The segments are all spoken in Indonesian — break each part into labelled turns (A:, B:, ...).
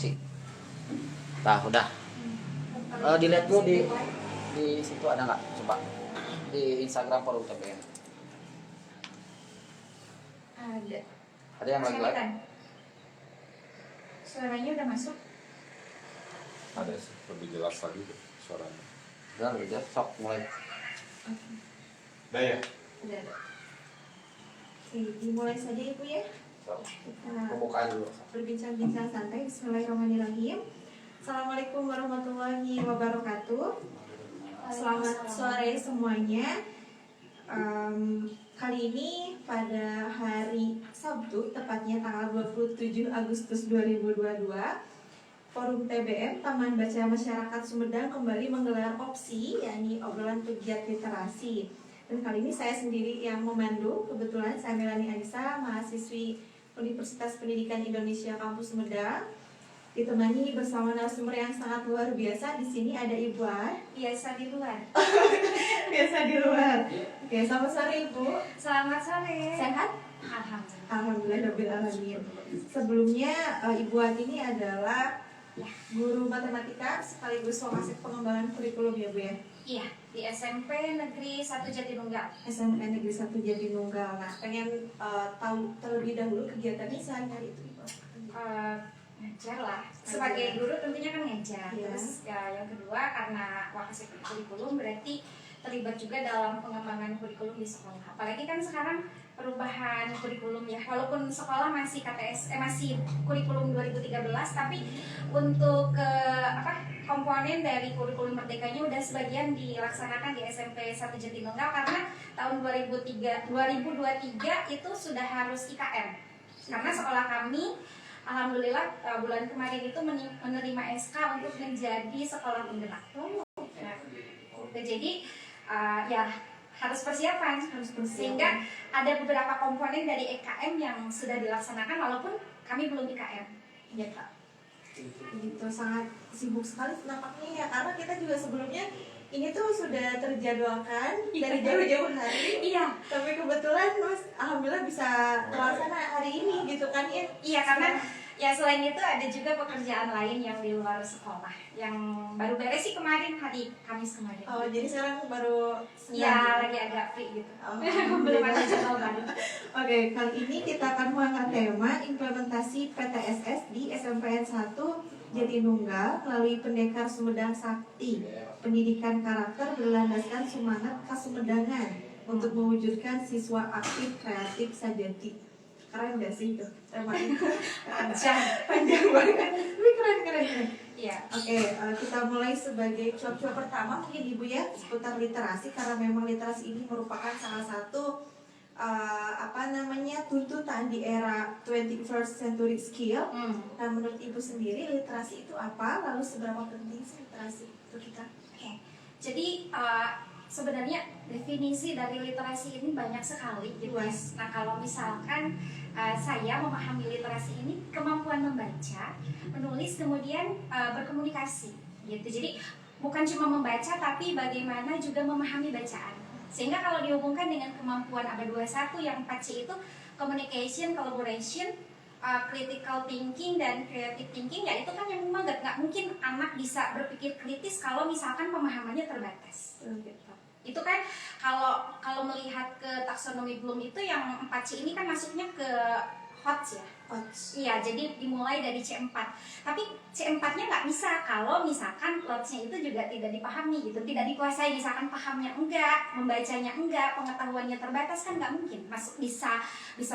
A: sih. Nah, udah. Dilihat dulu di situ ada nggak? Coba di Instagram Forum TBN.
B: Ada.
A: Ada yang lagi live?
B: Suaranya udah masuk?
C: Ada sih, lebih jelas lagi tuh suaranya.
A: Udah lebih jelas, sok mulai.
C: Udah ya?
B: Udah ada. Oke, dimulai saja Ibu ya. Kita
A: Pembukaan dulu.
B: berbincang-bincang santai. Bismillahirrahmanirrahim. Assalamualaikum warahmatullahi wabarakatuh. Selamat sore semuanya. Kali ini pada hari Sabtu, tepatnya tanggal 27 Agustus 2022, Forum TBM Taman Baca Masyarakat Sumedang kembali menggelar opsi, yakni obrolan pegiat literasi. Dan kali ini saya sendiri yang memandu. Kebetulan saya Melani Anissa, mahasiswi Universitas Pendidikan Indonesia Kampus Sumedang, ditemani bersama narasumber yang sangat luar biasa. Di sini ada Ibu Ar.
D: Biasa di luar.
B: Biasa di luar. Oke, selamat sore Ibu.
D: Selamat sore.
B: Sehat?
D: Alhamdulillah.
B: Alhamdulillahirobbilalamin. Sebelumnya Ibu Ar ini adalah guru matematika sekaligus wasit pengembangan kurikulum ya Bu ya.
D: Iya, di SMP Negeri 1 Jatinunggal.
B: SMP Negeri 1 Jatinunggal. Nah, pengen tahu terlebih dahulu kegiatannya sehari-hari itu Ibu.
D: Ngajar lah. Sebagai guru tentunya kan ngajar.
B: Iya.
D: Terus ya, yang kedua karena wasit kurikulum berarti terlibat juga dalam pengembangan kurikulum di sekolah. Apalagi kan sekarang perubahan kurikulum ya. Walaupun sekolah masih masih kurikulum 2013, tapi untuk komponen dari kurikulum merdekanya udah sebagian dilaksanakan di SMP 1 Jatinunggal karena tahun 2023 itu sudah harus IKM. Karena sekolah kami alhamdulillah bulan kemarin itu menerima SK untuk menjadi sekolah penggerak. Jadi ya harus persiapan. Sehingga ada beberapa komponen dari EKM yang sudah dilaksanakan walaupun kami belum IKM. Gitu.
B: Itu sangat sibuk sekali nampaknya ya, karena kita juga sebelumnya ini tuh sudah terjadwalkan dari jauh-jauh hari.
D: Iya.
B: Tapi kebetulan Mas alhamdulillah bisa terlaksana hari ini gitu kan ya.
D: Iya, karena ya selain itu ada juga pekerjaan lain yang di luar sekolah yang baru beres sih kemarin, hari Kamis kemarin.
B: Oh, jadi sekarang baru
D: Iya, lagi agak free gitu.
B: Oh,
D: Belum ada jadwal baru.
B: Oke, kali ini kita akan mengangkat tema implementasi PTSS di SMPN 1 Jatinunggal melalui Pendekar Sumedang Sakti. Pendidikan karakter berlandaskan semangat kesumedangan untuk mewujudkan siswa aktif, kreatif, sajati. Keren gak sih itu temanya? Panjang banget, tapi keren.
D: Iya.
B: Oke, kita mulai sebagai cuap-cuap pertama mungkin Ibu ya seputar literasi, karena memang literasi ini merupakan salah satu tuntutan di era 21st century skill. Nah, menurut Ibu sendiri literasi itu apa? Lalu seberapa penting sih literasi untuk kita?
D: Oke. Jadi sebenarnya definisi dari literasi ini banyak sekali gitu.
B: Luas.
D: Nah, kalau misalkan saya memahami literasi ini kemampuan membaca, menulis, kemudian berkomunikasi gitu. Jadi bukan cuma membaca tapi bagaimana juga memahami bacaan. Sehingga kalau dihubungkan dengan kemampuan ABA 21 yang 4C itu communication, collaboration, critical thinking dan creative thinking, ya itu kan yang memang nggak mungkin anak bisa berpikir kritis kalau misalkan pemahamannya terbatas. Itu kan kalau melihat ke taksonomi Bloom itu yang 4C ini kan masuknya ke HOTS ya. Iya, jadi dimulai dari C4. Tapi C4-nya nggak bisa kalau misalkan LOTS-nya itu juga tidak dipahami gitu, tidak dikuasai. Misalkan pahamnya enggak, membacanya enggak, pengetahuannya terbatas, kan nggak mungkin masuk bisa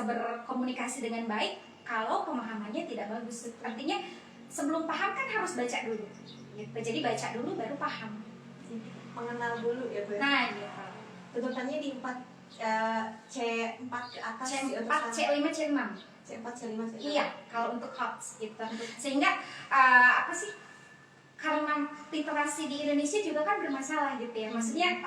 D: berkomunikasi dengan baik kalau pemahamannya tidak bagus. Artinya sebelum paham kan harus baca dulu. Gitu. Jadi baca dulu baru paham.
B: Mengenal dulu ya Bu.
D: Nah, gitu.
B: Tuntutannya di C4 ke atas.
D: C4, C5, C6.
B: C4, C5, C6.
D: Iya, kalau untuk HOTS gitu. Sehingga karena literasi di Indonesia juga kan bermasalah gitu ya. Maksudnya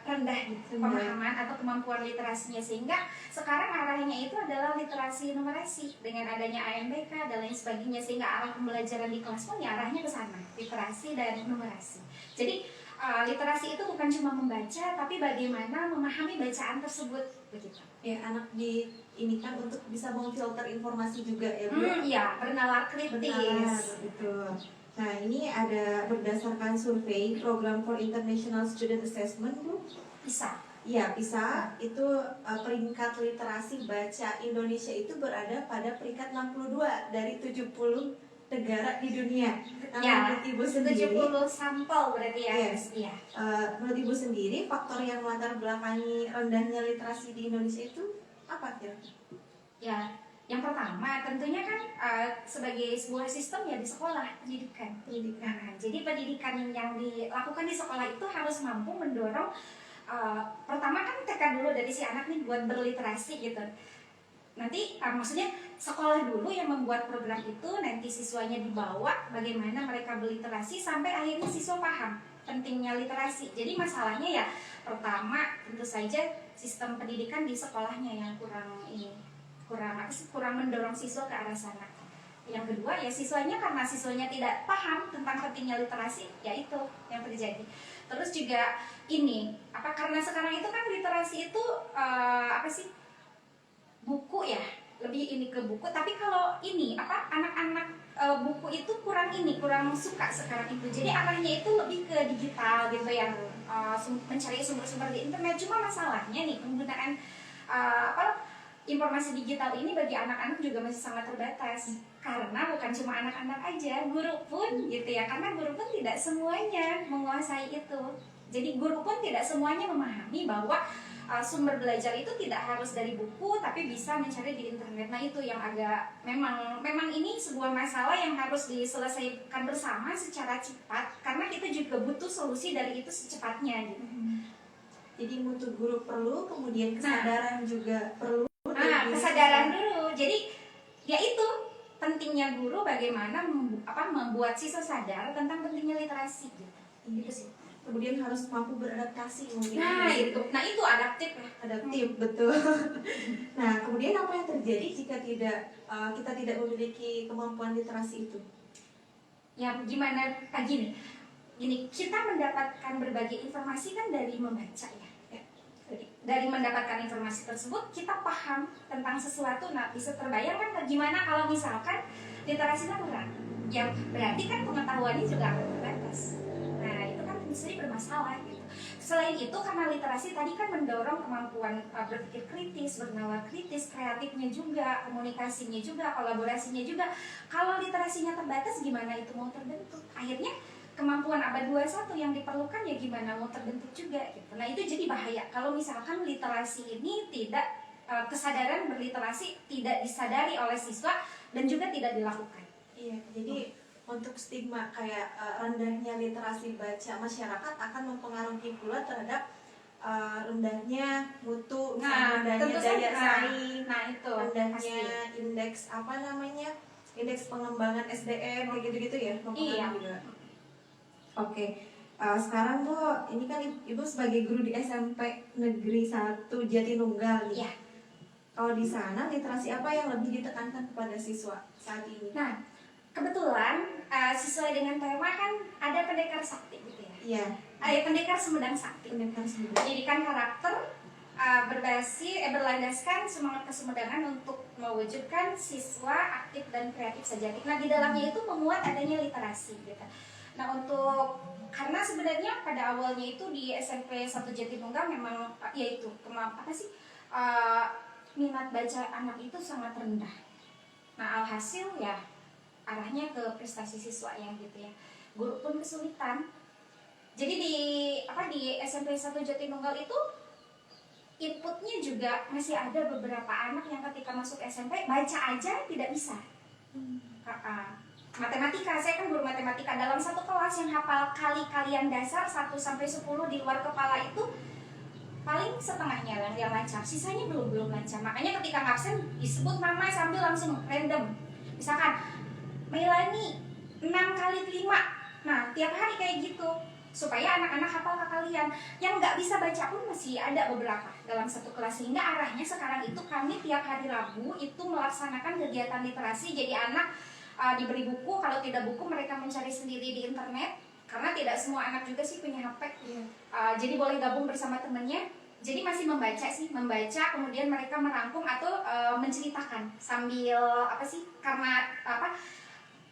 D: rendah gitu pemahaman atau kemampuan literasinya, sehingga sekarang arahnya itu adalah literasi numerasi dengan adanya AMBK dan lain sebagainya, sehingga arah pembelajaran di kelas pun ya arahnya ke sana, literasi dan numerasi. Jadi literasi itu bukan cuma membaca, tapi bagaimana memahami bacaan tersebut, begitu.
B: Ya, anak di ini kan untuk bisa memfilter informasi juga ya, Bu.
D: Iya, bernalar
B: Benar,
D: kritis.
B: betul. Nah, ini ada berdasarkan survei Program for International Student Assessment, Bu.
D: Bisa.
B: Ya, PISA itu peringkat literasi baca Indonesia itu berada pada peringkat 62 dari 70 negara di dunia. Nah,
D: Ya,
B: menurut Ibu sendiri,
D: 70 sampel berarti ya.
B: Yes.
D: Iya.
B: menurut Ibu sendiri faktor yang melatar belakangi rendahnya literasi di Indonesia itu apa kira-kira?
D: Ya, yang pertama tentunya kan sebagai sebuah sistem ya di sekolah pendidikan. Nah, jadi pendidikan yang dilakukan di sekolah itu harus mampu mendorong pertama kan tekan dulu dari si anak nih buat berliterasi gitu. Nanti maksudnya sekolah dulu yang membuat program itu, nanti siswanya dibawa bagaimana mereka berliterasi sampai akhirnya siswa paham pentingnya literasi. Jadi masalahnya ya pertama tentu saja sistem pendidikan di sekolahnya yang kurang mendorong siswa ke arah sana. Yang kedua ya siswanya, karena siswanya tidak paham tentang pentingnya literasi, ya itu yang terjadi. Terus juga karena sekarang itu kan literasi itu buku ya, lebih ke buku. Tapi kalau anak-anak buku itu kurang suka sekarang itu. Jadi arahnya itu lebih ke digital gitu, yang mencari sumber-sumber di internet. Cuma masalahnya nih penggunaan informasi digital ini bagi anak-anak juga masih sangat terbatas. Karena bukan cuma anak-anak aja, guru pun gitu ya. Karena guru pun tidak semuanya menguasai itu. Jadi guru pun tidak semuanya memahami bahwa sumber belajar itu tidak harus dari buku, tapi bisa mencari di internet. Nah itu yang agak memang ini sebuah masalah yang harus diselesaikan bersama secara cepat, karena kita juga butuh solusi dari itu secepatnya gitu.
B: Jadi mutu guru perlu, kemudian kesadaran juga perlu.
D: Kesadaran dulu. Jadi ya itu pentingnya guru bagaimana membuat siswa sadar tentang pentingnya literasi gitu. Itu sih.
B: Kemudian harus mampu beradaptasi mungkin.
D: Nah itu adaptif ya.
B: Adaptif, betul. Nah, kemudian apa yang terjadi jika kita tidak memiliki kemampuan literasi itu?
D: Ya gimana gini, kita mendapatkan berbagai informasi kan dari membaca ya. Dari mendapatkan informasi tersebut kita paham tentang sesuatu. Nah bisa terbayang kan gimana kalau misalkan literasinya kurang, yang berarti kan pengetahuannya juga akan terbatas. Nah itu kan bisa bermasalah gitu. Selain itu, karena literasi tadi kan mendorong kemampuan berpikir kritis, bernalar kritis, kreatifnya juga, komunikasinya juga, kolaborasinya juga. Kalau literasinya terbatas, gimana itu mau terbentuk? Akhirnya kemampuan abad 21 yang diperlukan ya gimana mau terbentuk juga gitu. Nah itu jadi bahaya kalau misalkan literasi ini tidak, kesadaran berliterasi tidak disadari oleh siswa dan juga tidak dilakukan.
B: Iya, jadi untuk stigma kayak rendahnya literasi baca masyarakat akan mempengaruhi pula terhadap rendahnya mutu, rendahnya daya saing,
D: itu
B: rendahnya indeks indeks pengembangan SDM kayak gitu-gitu ya, mempengaruhi juga. Oke, sekarang Bu, ini kan Ibu sebagai guru di SMP Negeri 1 Jatinunggal nih.
D: Iya.
B: Kalau di sana literasi apa yang lebih ditekankan kepada siswa saat ini?
D: Nah, kebetulan sesuai dengan tema kan ada pendekar sakti gitu ya.
B: Iya.
D: Ada pendekar Sumedang Sakti.
B: Pendekar Sumedang.
D: Pendidikan karakter berlandaskan semangat kesumedangan untuk mewujudkan siswa aktif dan kreatif sejati. Nah, di dalamnya itu memuat adanya literasi gitu. Nah, karena sebenarnya pada awalnya itu di SMP 1 Jatinunggal memang yaitu minat baca anak itu sangat rendah. Nah, alhasil ya arahnya ke prestasi siswa yang gitu ya. Guru pun kesulitan. Jadi di SMP 1 Jatinunggal itu inputnya juga masih ada beberapa anak yang ketika masuk SMP baca aja tidak bisa. Matematika, saya kan guru matematika, dalam satu kelas yang hafal kali-kalian dasar 1-10 di luar kepala itu paling setengahnya yang lancar, sisanya belum lancar. Makanya ketika ngabsen disebut nama sambil langsung random. Misalkan Melani 6 kali 5. Nah tiap hari kayak gitu supaya anak-anak hafal kekalian. Yang nggak bisa baca pun masih ada beberapa dalam satu kelas. Sehingga arahnya sekarang itu kami tiap hari Rabu itu melaksanakan kegiatan literasi. Jadi anak diberi buku, kalau tidak buku mereka mencari sendiri di internet. karena tidak semua anak juga sih punya HP.
B: Iya.
D: Jadi boleh gabung bersama temannya. Jadi masih membaca kemudian mereka merangkum atau menceritakan sambil karena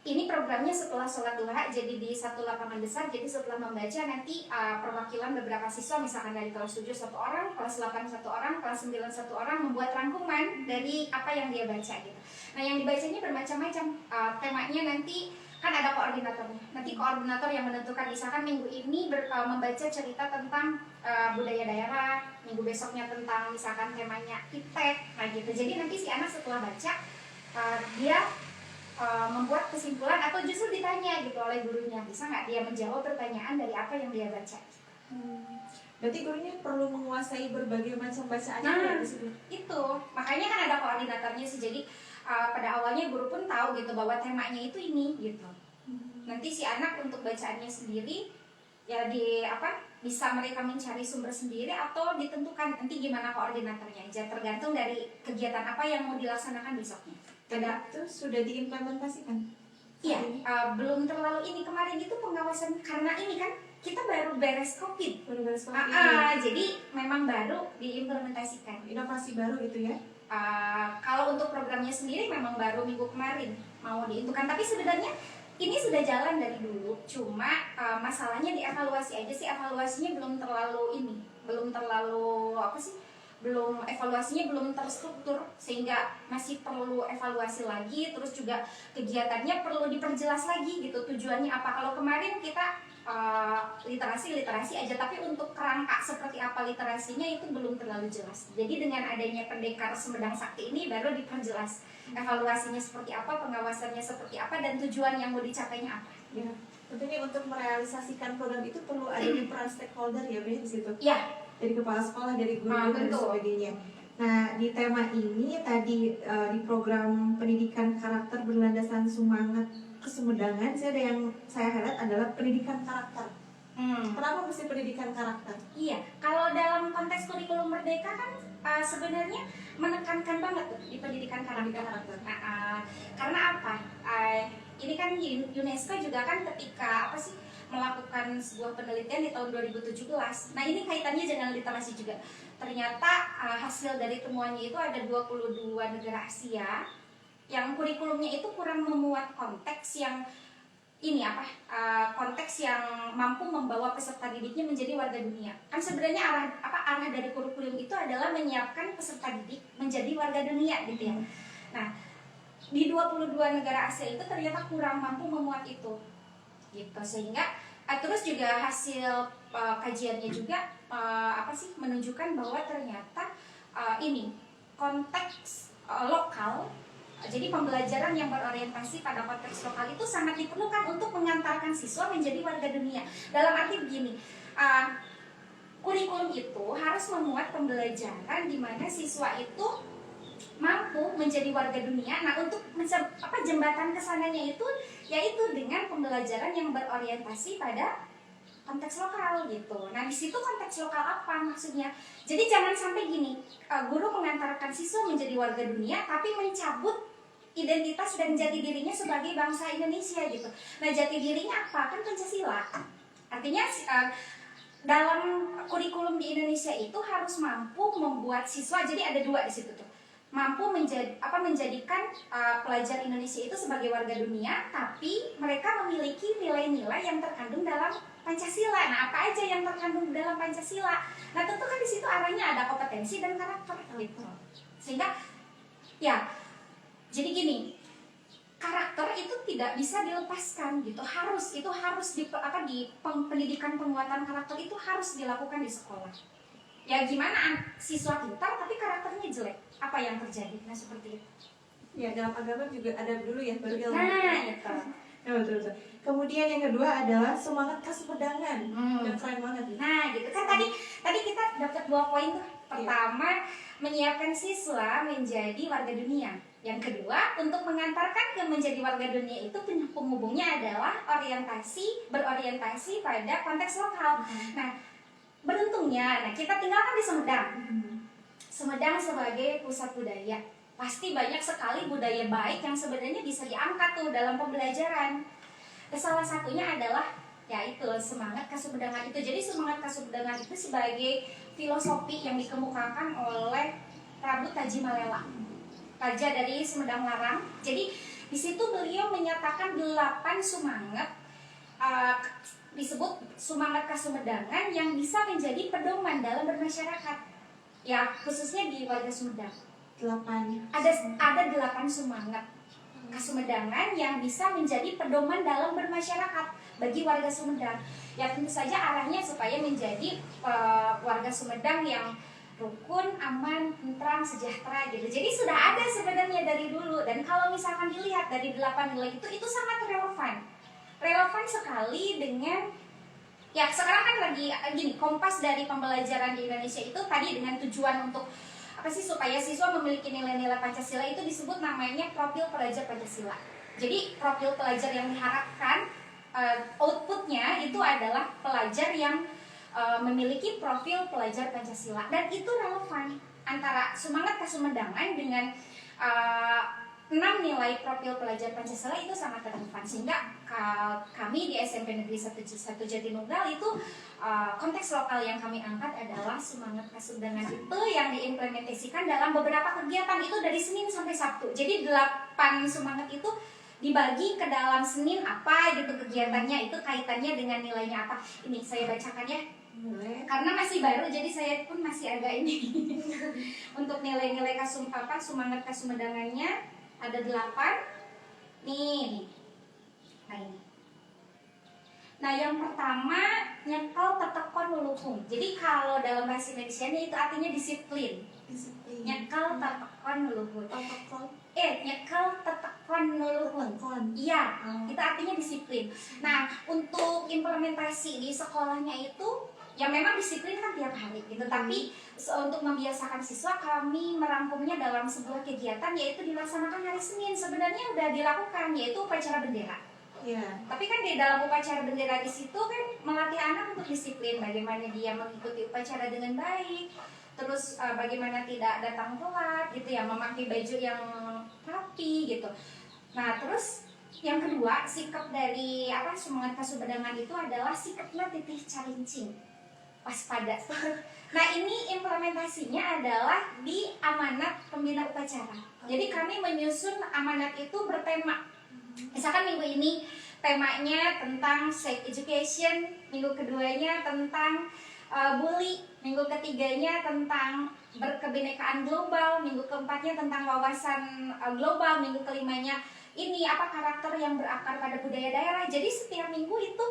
D: ini programnya setelah sholat duha, jadi di satu lapangan besar. Jadi setelah membaca nanti perwakilan beberapa siswa, misalkan dari kelas 7 satu orang, kelas 8 satu orang, kelas 9 satu orang, membuat rangkuman dari apa yang dia baca gitu. Nah yang dibacanya bermacam-macam. Temanya nanti kan ada koordinatornya. Nanti koordinator yang menentukan, misalkan minggu ini membaca cerita tentang budaya daerah, minggu besoknya tentang misalkan temanya iptek, nah gitu. Jadi nanti si anak setelah baca dia membuat kesimpulan atau justru ditanya gitu oleh gurunya, bisa nggak dia menjawab pertanyaan dari apa yang dia baca.
B: Berarti gurunya perlu menguasai berbagai macam bacaan
D: Nah,
B: di situ.
D: itu makanya kan ada koordinatornya sih. Jadi pada awalnya guru pun tahu gitu bahwa temanya itu ini gitu. Nanti si anak untuk bacaannya sendiri ya bisa mereka mencari sumber sendiri atau ditentukan nanti gimana koordinatornya aja, tergantung dari kegiatan apa yang mau dilaksanakan besoknya.
B: Itu sudah diimplementasikan?
D: Iya, belum terlalu ini. Kemarin itu pengawasan karena ini kan kita baru beres COVID. Jadi memang baru diimplementasikan.
B: Inovasi baru itu ya?
D: Kalau untuk programnya sendiri memang baru minggu kemarin mau diintukan, tapi sebenarnya ini sudah jalan dari dulu. Cuma masalahnya dievaluasi aja sih. Evaluasinya belum terlalu evaluasinya belum terstruktur, sehingga masih perlu evaluasi lagi. Terus juga kegiatannya perlu diperjelas lagi gitu, tujuannya apa. Kalau kemarin kita literasi aja, tapi untuk kerangka seperti apa literasinya itu belum terlalu jelas. Jadi dengan adanya Pendekar Sumedang Sakti ini baru diperjelas evaluasinya seperti apa, pengawasannya seperti apa, dan tujuan yang mau dicapainya apa.
B: Ya. Tentunya untuk merealisasikan program itu perlu adanya peran stakeholder ya, di situ.
D: Iya.
B: Dari kepala sekolah, dari guru dan sebagainya. Nah, di tema ini tadi di program pendidikan karakter berlandaskan semangat kesumedangan, saya highlight adalah pendidikan karakter. Kenapa mesti pendidikan karakter?
D: Iya, kalau dalam konteks kurikulum merdeka kan sebenarnya menekankan banget tuh di pendidikan karakter. Karena apa? Ini kan UNESCO juga kan ketika melakukan sebuah penelitian di tahun 2017. Nah ini kaitannya dengan literasi juga. Ternyata hasil dari temuannya itu ada 22 negara Asia yang kurikulumnya itu kurang memuat konteks yang konteks yang mampu membawa peserta didiknya menjadi warga dunia. Kan sebenarnya arah dari kurikulum itu adalah menyiapkan peserta didik menjadi warga dunia gitu ya. Nah, di 22 negara Asia itu ternyata kurang mampu memuat itu. Gitu, sehingga terus juga hasil kajiannya juga menunjukkan bahwa ternyata konteks lokal. Jadi pembelajaran yang berorientasi pada konteks lokal itu sangat diperlukan untuk mengantarkan siswa menjadi warga dunia. Dalam arti begini, kurikulum itu harus memuat pembelajaran di mana siswa itu mampu menjadi warga dunia. Nah, untuk jembatan kesananya itu yaitu dengan pembelajaran yang berorientasi pada konteks lokal gitu. Nah, di situ konteks lokal apa maksudnya? Jadi jangan sampai gini, guru mengantarkan siswa menjadi warga dunia tapi mencabut identitas dan jati dirinya sebagai bangsa Indonesia gitu. Nah, jati dirinya apa? Kan Pancasila. Artinya dalam kurikulum di Indonesia itu harus mampu membuat siswa, jadi ada dua di situ tuh. Mampu menjadikan pelajar Indonesia itu sebagai warga dunia, tapi mereka memiliki nilai-nilai yang terkandung dalam Pancasila. Nah, apa aja yang terkandung dalam Pancasila? Nah, tentu kan di situ arahnya ada kompetensi dan karakter gitu. Sehingga ya, jadi gini, karakter itu tidak bisa dilepaskan gitu. Harus di pendidikan penguatan karakter itu harus dilakukan di sekolah. Ya gimana siswa pintar tapi karakternya jelek, apa yang terjadi? Nah seperti itu.
B: Ya, dalam agama juga ada dulu ya, baru ilmu.
D: Nah, itu.
B: Ya, betul. Kemudian yang kedua adalah semangat kesumedangan. Yang keren banget.
D: Nah, gitu kan tadi kita dapat 2 poin tuh. Pertama, menyiapkan siswa menjadi warga dunia. Yang kedua, untuk mengantarkan ke menjadi warga dunia itu penghubungnya adalah berorientasi pada konteks lokal. Nah, beruntungnya, kita tinggalkan di Sumedang. Sumedang sebagai pusat budaya. Pasti banyak sekali budaya baik yang sebenarnya bisa diangkat tuh dalam pembelajaran. Salah satunya adalah yaitu semangat kasumbedangan itu. Jadi semangat kasumbedangan itu sebagai filosofi yang dikemukakan oleh Prabu Taji Malela, raja dari Sumedang Larang. Jadi di situ beliau menyatakan 8 semangat, disebut semangat kasumbedangan yang bisa menjadi pedoman dalam bermasyarakat. Ya, khususnya di warga Sumedang.
B: 8.
D: Ada 8 semangat kasumbedangan yang bisa menjadi pedoman dalam bermasyarakat bagi warga Sumedang. Ya tentu saja arahnya supaya menjadi warga Sumedang yang rukun, aman, tentram, sejahtera gitu. Jadi sudah ada sebenarnya dari dulu, dan kalau misalkan dilihat dari 8 nilai itu sangat relevan. Relevan sekali dengan ya sekarang kan lagi gini, kompas dari pembelajaran di Indonesia itu tadi dengan tujuan untuk apa sih, supaya siswa memiliki nilai-nilai Pancasila itu disebut namanya profil pelajar Pancasila. Jadi profil pelajar yang diharapkan outputnya itu adalah pelajar yang memiliki profil pelajar Pancasila, dan itu relevan antara semangat kasumbedangan dengan 6 nilai profil pelajar Pancasila itu sangat relevan, sehingga kami di SMP Negeri 1 Jatinunggal itu konteks lokal yang kami angkat adalah semangat kasumbedangan itu yang diimplementasikan dalam beberapa kegiatan itu dari Senin sampai Sabtu. Jadi 8 semangat itu dibagi ke dalam Senin apa gitu kegiatannya, itu kaitannya dengan nilainya apa. Ini saya bacakan ya. Karena masih baru, jadi saya pun masih agak ini. Untuk nilai-nilai semangat kasumbedangannya ada 8. Nih. Nah ini. Nah yang pertama, nyekel tetekon luluhung. Jadi kalau dalam bahasa Indonesia itu artinya disiplin. Nyekel tetekon luluhung. Nyekel tetekon luluhung. Iya, itu artinya disiplin. Nah untuk implementasi di sekolahnya itu ya memang disiplin kan tiap hari gitu, tapi untuk membiasakan siswa kami merangkumnya dalam sebuah kegiatan yaitu dilaksanakan hari Senin. Sebenarnya udah dilakukan, yaitu upacara bendera.
B: Ya.
D: Tapi kan di dalam upacara bendera di situ kan melatih anak untuk disiplin, bagaimana dia mengikuti upacara dengan baik, terus bagaimana tidak datang telat gitu ya, memakai baju yang rapi gitu. Nah terus yang kedua, sikap dari semangat kasumbedangan itu adalah sikapnya titih carincing, waspada. Nah ini implementasinya adalah di amanat pembina upacara. Jadi kami menyusun amanat itu bertema. Misalkan minggu ini temanya tentang sex education, minggu keduanya tentang bully, minggu ketiganya tentang berkebinekaan global, minggu keempatnya tentang wawasan global, minggu kelimanya ini karakter yang berakar pada budaya daerah. Jadi setiap minggu itu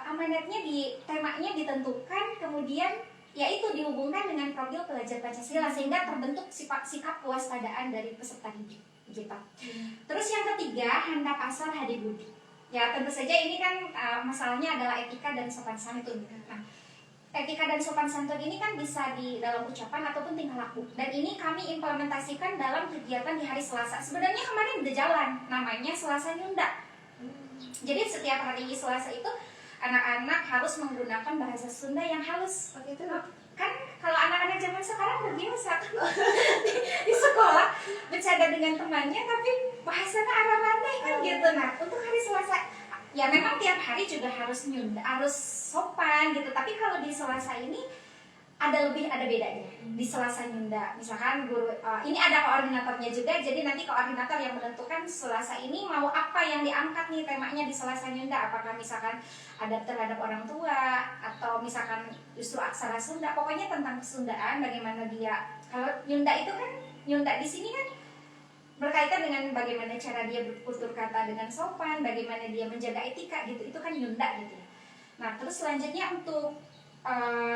D: amanatnya temanya ditentukan, kemudian yaitu dihubungkan dengan profil pelajar Pancasila sehingga terbentuk sikap kewaspadaan dari peserta didik gitu. Terus yang ketiga, handap asal hadi budi. Ya tentu saja ini kan masalahnya adalah etika dan sopan santun. Nah, etika dan sopan santun ini kan bisa di dalam ucapan ataupun tingkah laku. Dan ini kami implementasikan dalam kegiatan di hari Selasa. Sebenarnya kemarin udah jalan, namanya Selasa Nyunda. Jadi setiap hari Selasa itu anak-anak harus menggunakan bahasa Sunda yang halus.
B: Oke, itu
D: Kan kalau anak-anak zaman sekarang udah biasa kan di sekolah bercanda dengan temannya tapi bahasanya arah-arah kan gitu. Nah untuk hari Selasa ya memang tiap hari juga harus nyunda, harus sopan gitu. Tapi kalau di Selasa ini ada bedanya. Di Selasa Nyunda misalkan guru ini ada koordinatornya juga, jadi nanti koordinator yang menentukan Selasa ini mau apa yang diangkat nih temanya di Selasa Nyunda, apakah misalkan adab terhadap orang tua atau misalkan justru aksara Sunda, pokoknya tentang kesundaan, bagaimana dia. Kalau Nyunda itu kan, Nyunda di sini kan berkaitan dengan bagaimana cara dia bertutur kata dengan sopan, bagaimana dia menjaga etika gitu, itu kan Nyunda gitu. Nah terus selanjutnya untuk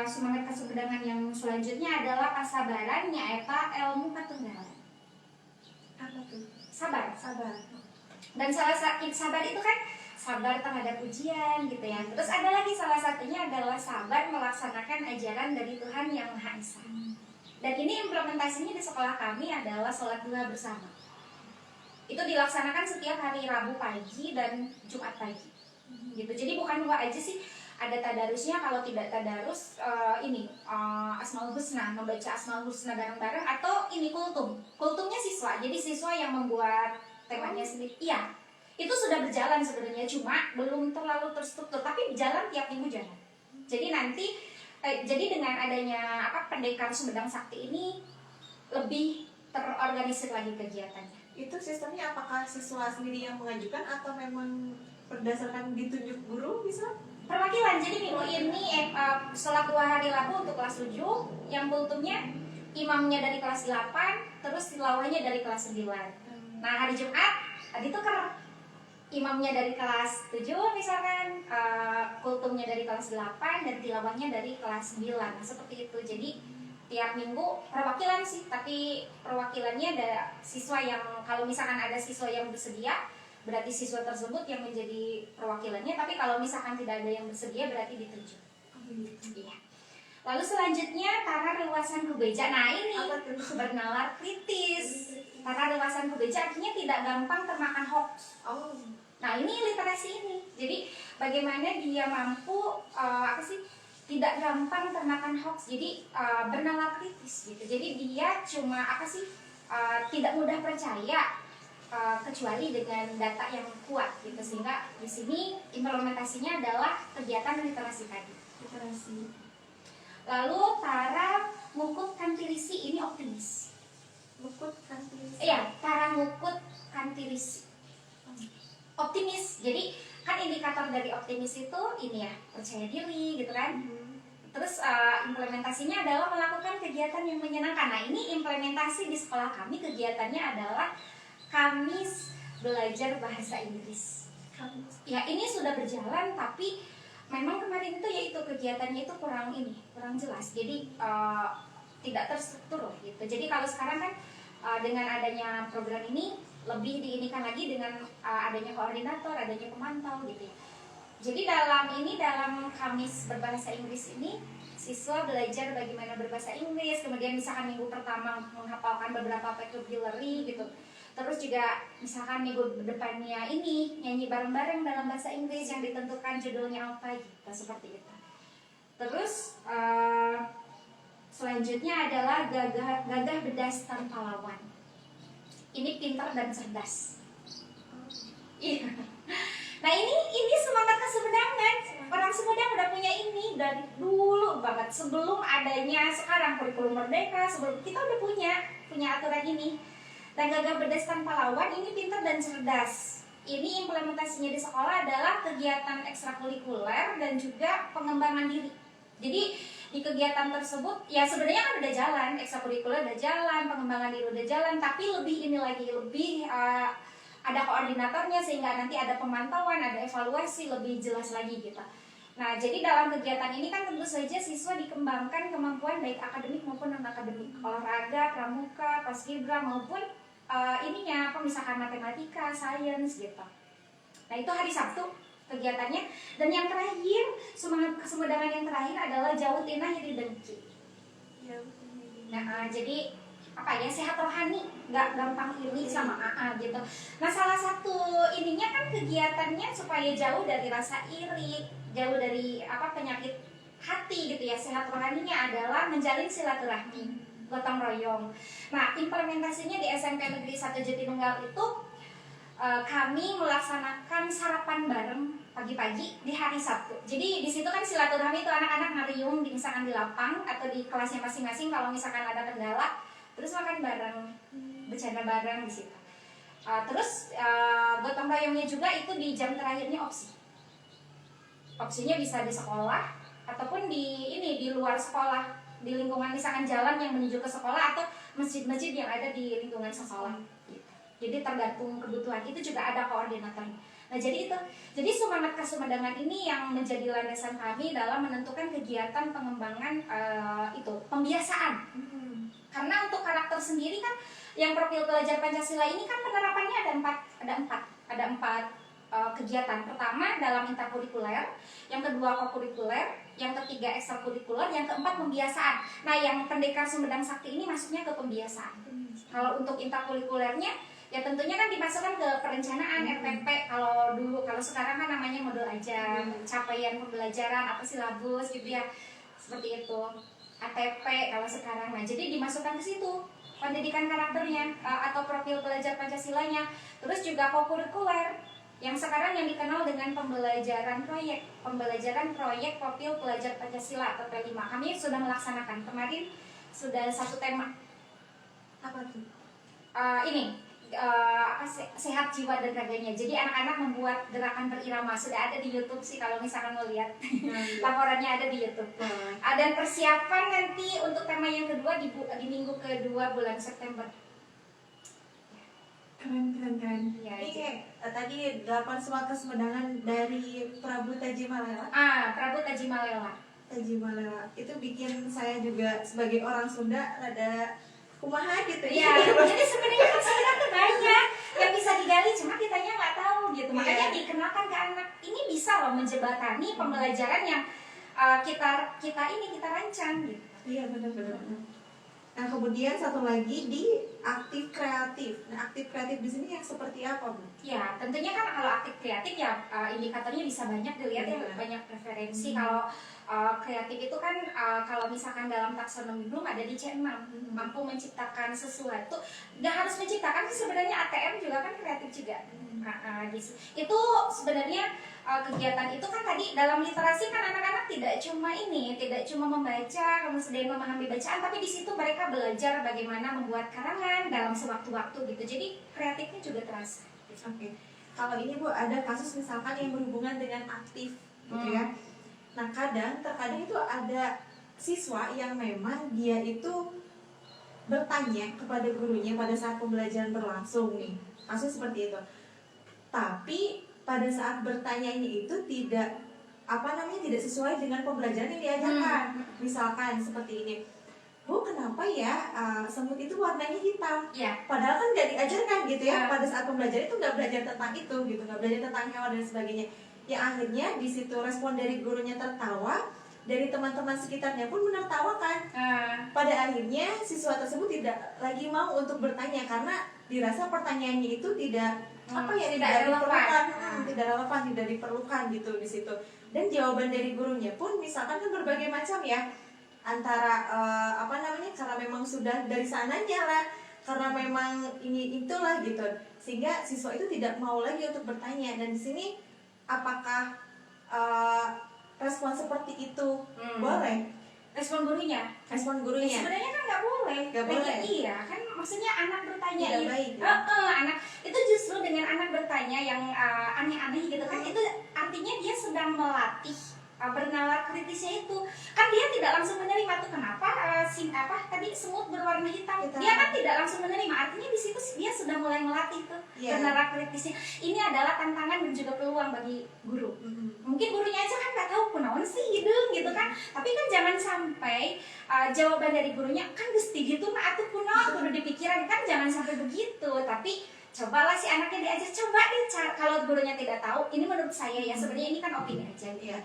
D: semangat kasumbedangan yang selanjutnya adalah kasabaran nyaeta ilmu katunggalan.
B: apa tuh?
D: Sabar. Dan sabar itu kan sabar terhadap ujian gitu ya. Terus ada lagi salah satunya adalah sabar melaksanakan ajaran dari Tuhan Yang Maha Esa. Dan ini implementasinya di sekolah kami adalah sholat duha bersama. Itu dilaksanakan setiap hari Rabu pagi dan Jumat pagi. Gitu. Jadi bukan dua aja sih. Ada tadarusnya, kalau tidak tadarus Asmaul Husna, membaca Asmaul Husna bareng-bareng, atau ini kultumnya siswa. Jadi siswa yang membuat temanya sendiri. Iya. Itu sudah berjalan sebenarnya, cuma belum terlalu terstruktur, tapi jalan tiap minggu jalan. Jadi nanti jadi dengan adanya Pendekar Sumedang Sakti ini lebih terorganisir lagi kegiatannya.
B: Itu sistemnya apakah siswa sendiri yang mengajukan atau memang berdasarkan ditunjuk guru bisa?
D: Perwakilan, jadi minggu ini setelah 2 hari Rabu untuk kelas 7, yang kultumnya imamnya dari kelas 8, terus tilawahnya dari kelas 9. Nah hari Jumat ditukar, imamnya dari kelas 7 misalkan, kultumnya dari kelas 8, dan tilawahnya dari kelas 9. Nah, seperti itu. Jadi tiap minggu perwakilan sih, tapi perwakilannya ada siswa yang, kalau misalkan ada siswa yang bersedia, berarti siswa tersebut yang menjadi perwakilannya, tapi kalau misalkan tidak ada yang bersedia berarti ditunjuk. Iya. Lalu selanjutnya tara rewasan kebeja. Nah ini bernalar kritis. Tara rewasan kebeja artinya tidak gampang termakan hoax. Nah ini literasi ini. Jadi bagaimana dia mampu tidak gampang termakan hoax. Jadi bernalar kritis gitu. Jadi dia cuma tidak mudah percaya kecuali dengan data yang kuat gitu. Sehingga di sini implementasinya adalah kegiatan literasi tadi. Lalu tara ngukut kantirisi, ini optimis.
B: Ngukut kantirisi.
D: Iya, tara ngukut kantirisi. Optimis. Jadi kan indikator dari optimis itu ini ya, percaya diri gitu kan. Terus implementasinya adalah melakukan kegiatan yang menyenangkan. Nah ini implementasi di sekolah kami, kegiatannya adalah Kamis belajar bahasa Inggris. Ya ini sudah berjalan, tapi memang kemarin itu yaitu kegiatannya itu kurang jelas. Jadi tidak terstruktur gitu. Jadi kalau sekarang kan dengan adanya program ini lebih diinikan lagi dengan adanya koordinator, adanya pemantau gitu ya. Jadi dalam Kamis berbahasa Inggris ini siswa belajar bagaimana berbahasa Inggris, kemudian misalkan minggu pertama menghafalkan beberapa vocabulary gitu. Terus juga misalkan minggu depannya ini nyanyi bareng-bareng dalam bahasa Inggris yang ditentukan judulnya apa gitu, seperti itu. Terus selanjutnya adalah gagah bedas tanpa lawan. Ini pintar dan cerdas. Iya. Nah ini semangat kesemedangan. Orang Sumedang udah punya ini dari dulu banget, sebelum adanya sekarang kurikulum merdeka, sebelum kita udah punya aturan ini. Dan gagah bedas tanpa lawan ini pintar dan cerdas. Ini implementasinya di sekolah adalah kegiatan ekstrakurikuler dan juga pengembangan diri. Jadi di kegiatan tersebut ya sebenarnya kan udah jalan, ekstrakurikuler udah jalan, pengembangan diri udah jalan, tapi lebih ada koordinatornya sehingga nanti ada pemantauan, ada evaluasi lebih jelas lagi gitu. Nah, jadi dalam kegiatan ini kan tentu saja siswa dikembangkan kemampuan baik akademik maupun non-akademik, olahraga, pramuka, paskibra maupun misalkan matematika, sains gitu. Nah, itu hari Sabtu kegiatannya. Dan yang terakhir, semangat kesemedangan yang terakhir adalah jauh tina hiri dengki. Nah, jadi sehat rohani, nggak gampang iri sama gitu. Nah salah satu ininya kan kegiatannya supaya jauh dari rasa iri, jauh dari penyakit hati gitu ya. Sehat rohaninya adalah menjalin silaturahmi, gotong royong. Nah implementasinya di SMP Negeri 1 Jatinunggal itu kami melaksanakan sarapan bareng pagi-pagi di hari Sabtu. Jadi di situ kan silaturahmi itu anak-anak ngariung misalkan di lapang atau di kelasnya masing-masing kalau misalkan ada kendala. Terus makan bareng, bercanda bareng di situ. Terus gotong royongnya juga itu di jam terakhirnya opsi. Opsinya bisa di sekolah ataupun di luar sekolah, di lingkungan misalkan jalan yang menuju ke sekolah atau masjid-masjid yang ada di lingkungan sekolah. Gitu. Jadi tergantung kebutuhan. Itu juga ada koordinatornya. Nah jadi itu, jadi semangat kesemedangan ini yang menjadi landasan kami dalam menentukan kegiatan pengembangan pembiasaan. Karena untuk karakter sendiri kan yang profil pelajar Pancasila ini kan penerapannya ada empat kegiatan. Pertama dalam interkurikuler, yang kedua kokurikuler, yang ketiga ekstrakurikuler, yang keempat pembiasaan. Nah yang Pendekar Sumedang Sakti ini masuknya ke pembiasaan. Kalau untuk interkurikulernya ya tentunya kan dimasukkan ke perencanaan RPP. Kalau sekarang kan namanya modul aja, capaian pembelajaran silabus gitu ya, seperti itu. ATP kalau sekarang. Nah, jadi dimasukkan ke situ pendidikan karakternya atau profil pelajar Pancasilanya. Terus juga kokurikuler. Yang sekarang yang dikenal dengan pembelajaran proyek profil pelajar Pancasila atau P5. Kami sudah melaksanakan kemarin, sudah satu tema.
B: Apa tuh?
D: Sehat jiwa dan raganya. Jadi anak-anak membuat gerakan berirama, sudah ada di YouTube sih kalau misalkan mau lihat. Laporannya ada di YouTube. Dan persiapan nanti untuk tema yang kedua di minggu kedua bulan September.
B: Keren.
D: Ya,
B: Ini kayak tadi 8 semangat kesemedangan dari Prabu Taji Malela.
D: Prabu Taji Malela.
B: Taji Malela itu bikin saya juga sebagai orang Sunda rada kumaha gitu
D: ya. Jadi sebenarnya kan sebenarnya banyak yang bisa digali, cuma kitanya nggak tahu gitu. Makanya dikenalkan ke anak. Ini bisa loh menjembatani pembelajaran yang kita rancang gitu.
B: Iya benar. Nah kemudian satu lagi di aktif kreatif. Nah aktif kreatif di sini yang seperti apa Bu?
D: Ya tentunya kan kalau aktif kreatif ya indikatornya bisa banyak dilihat ya, banyak preferensi. Kalau kreatif itu kan kalau misalkan dalam taksonomi Bloom ada di C6, mampu menciptakan sesuatu. Nggak harus menciptakan sih, sebenarnya ATM juga kan kreatif juga. Itu sebenarnya kegiatan itu kan tadi dalam literasi kan anak-anak tidak cuma membaca kemudian memahami bacaan, tapi di situ mereka belajar bagaimana membuat karangan dalam sewaktu-waktu gitu. Jadi kreatifnya juga terasa.
B: Oke. Kalau ini Bu ada kasus misalkan yang berhubungan dengan aktif gitu ya. Nah terkadang itu ada siswa yang memang dia itu bertanya kepada gurunya pada saat pembelajaran berlangsung nih, kasus seperti itu. Tapi pada saat bertanyanya itu tidak tidak sesuai dengan pembelajaran yang diajarkan. Misalkan seperti ini, Bu kenapa ya semut itu warnanya hitam? Padahal kan nggak diajarkan gitu ya. Pada saat pembelajaran itu nggak belajar tentang itu gitu, nggak belajar tentang hewan dan sebagainya. Ya akhirnya di situ respon dari gurunya tertawa, dari teman-teman sekitarnya pun menertawakan. Pada akhirnya siswa tersebut tidak lagi mau untuk bertanya karena dirasa pertanyaannya itu tidak diperlukan, tidak relevan, tidak diperlukan gitu di situ. Dan jawaban dari gurunya pun misalkan kan berbagai macam ya, antara karena memang sudah dari sananya lah, karena memang ini itulah gitu, sehingga siswa itu tidak mau lagi untuk bertanya. Dan di sini apakah respon seperti itu boleh?
D: Respon gurunya? Sebenarnya kan nggak boleh. Iya kan, maksudnya anak bertanya
B: tidak baik.
D: Anak itu justru dengan anak bertanya yang aneh-aneh gitu kan, itu artinya dia sedang melatih bernalar kritisnya itu. Kan dia tidak langsung menerima tuh kenapa semut berwarna hitam. Dia kan tidak langsung menerima. Artinya di situ dia sudah mulai melatih tuh bernalar kritisnya. Ini adalah tantangan dan juga peluang bagi guru. Mungkin gurunya aja kan nggak tahu kunaon sih gitu kan. Tapi kan jangan sampai jawaban dari gurunya kan gusti gitu mah atuh kuno kudu dipikiran, kan jangan sampai begitu. Tapi cobalah si anaknya diajar, coba deh kalau gurunya tidak tahu. Ini menurut saya ya, sebenarnya ini kan opini aja ya.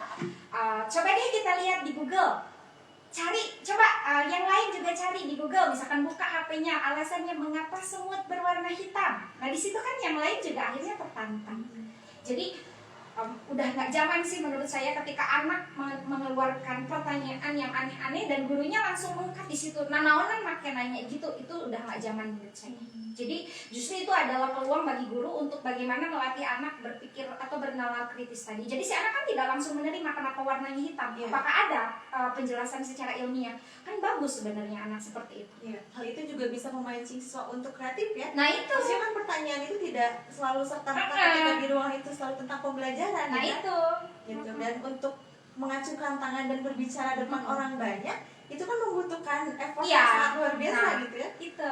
D: Coba deh kita lihat di Google, cari coba yang lain juga cari di Google, misalkan buka HP-nya, alasannya mengapa semut berwarna hitam. Nah di situ kan yang lain juga akhirnya tertantang. Jadi udah nggak zaman sih menurut saya ketika anak mengeluarkan pertanyaan yang aneh-aneh dan gurunya langsung mengungkap di situ. Nah naonan makin nanya gitu, itu udah nggak zaman menurut saya. Jadi justru itu adalah peluang bagi guru untuk bagaimana melatih anak berpikir atau bernalar kritis tadi. Jadi si anak kan tidak langsung menerima kenapa warnanya hitam. Apakah ada penjelasan secara ilmiah? Kan bagus sebenarnya anak seperti itu.
B: Hal itu juga bisa memancing siswa untuk kreatif ya.
D: Nah itu.
B: Maksudnya kan pertanyaan itu tidak selalu serta-merta ketika di ruang itu selalu tentang pembelajaran.
D: Nah
B: ya?
D: itu.
B: Gitu. Dan untuk mengacungkan tangan dan berbicara depan orang banyak, itu kan membutuhkan effort yang sangat luar biasa gitu ya.
D: Itu.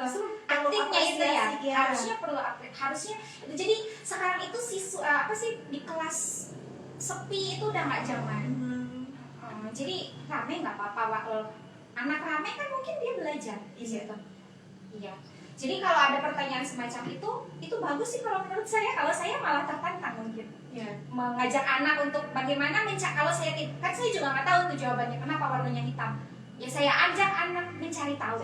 B: Aktifnya
D: itu ya. Harusnya perlu harusnya. Jadi sekarang itu siswa di kelas sepi itu udah nggak zaman. Jadi rame nggak apa-apa. Anak rame kan mungkin dia belajar di situ. Iya. Jadi kalau ada pertanyaan semacam itu bagus sih kalau menurut saya. Kalau saya malah tertantang mungkin. Mengajak anak untuk bagaimana kalau saya kan saya juga nggak tahu tuh jawabannya kenapa warnanya hitam. Ya saya ajak anak mencari tahu.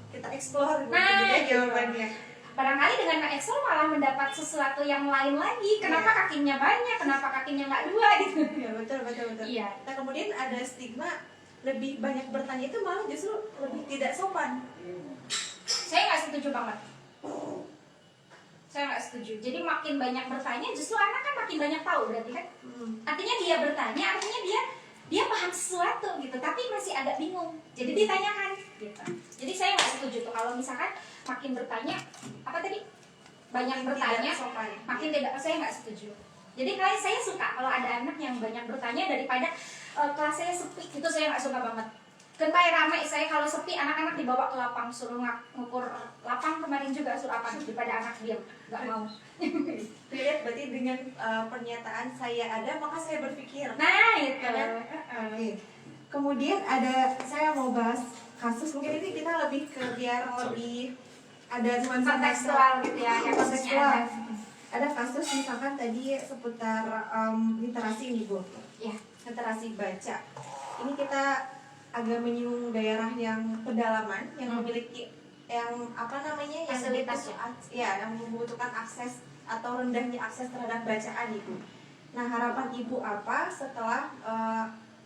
B: Kita explore
D: jawabannya. Barangkali dengan mengeksplor malah mendapat sesuatu yang lain lagi. Kenapa kakinya banyak? Kenapa kakinya nggak dua gitu?
B: Ya betul.
D: Iya.
B: Nah kemudian ada stigma lebih banyak bertanya itu malah justru lebih tidak sopan.
D: Saya nggak setuju banget. Saya nggak setuju. Jadi makin banyak bertanya, justru anak kan makin banyak tahu berarti kan. Artinya dia bertanya, artinya dia paham sesuatu gitu, tapi masih agak bingung. Jadi ditanyakan gitu. Jadi saya nggak setuju tuh kalau misalkan makin bertanya, apa tadi? Banyak bertanya, makin tidak. Saya nggak setuju. Jadi kalau saya suka kalau ada anak yang banyak bertanya daripada kelas saya sepi, itu saya nggak suka banget. Kan kayak ramai, saya kalau sepi anak-anak dibawa ke lapang, suruh ngukur lapang kemarin juga suruh apa daripada anak diam nggak mau.
B: Lihat berarti dengan pernyataan saya ada maka saya berpikir.
D: Nah itu.
B: Oke. Kemudian saya mau bahas kasus, mungkin ini kita lebih ke biar lebih ada nuansa
D: Kontekstual gitu ya, yang
B: kontekstual.
D: ada.
B: Ada kasus misalkan tadi seputar literasi nih Bu.
D: Ya.
B: Literasi baca. Ini kita agak menyinggung daerah yang pedalaman yang memiliki yang apa namanya yang
D: Fasilitas
B: yang membutuhkan akses atau rendahnya akses terhadap bacaan Ibu. Nah, harapan Ibu apa setelah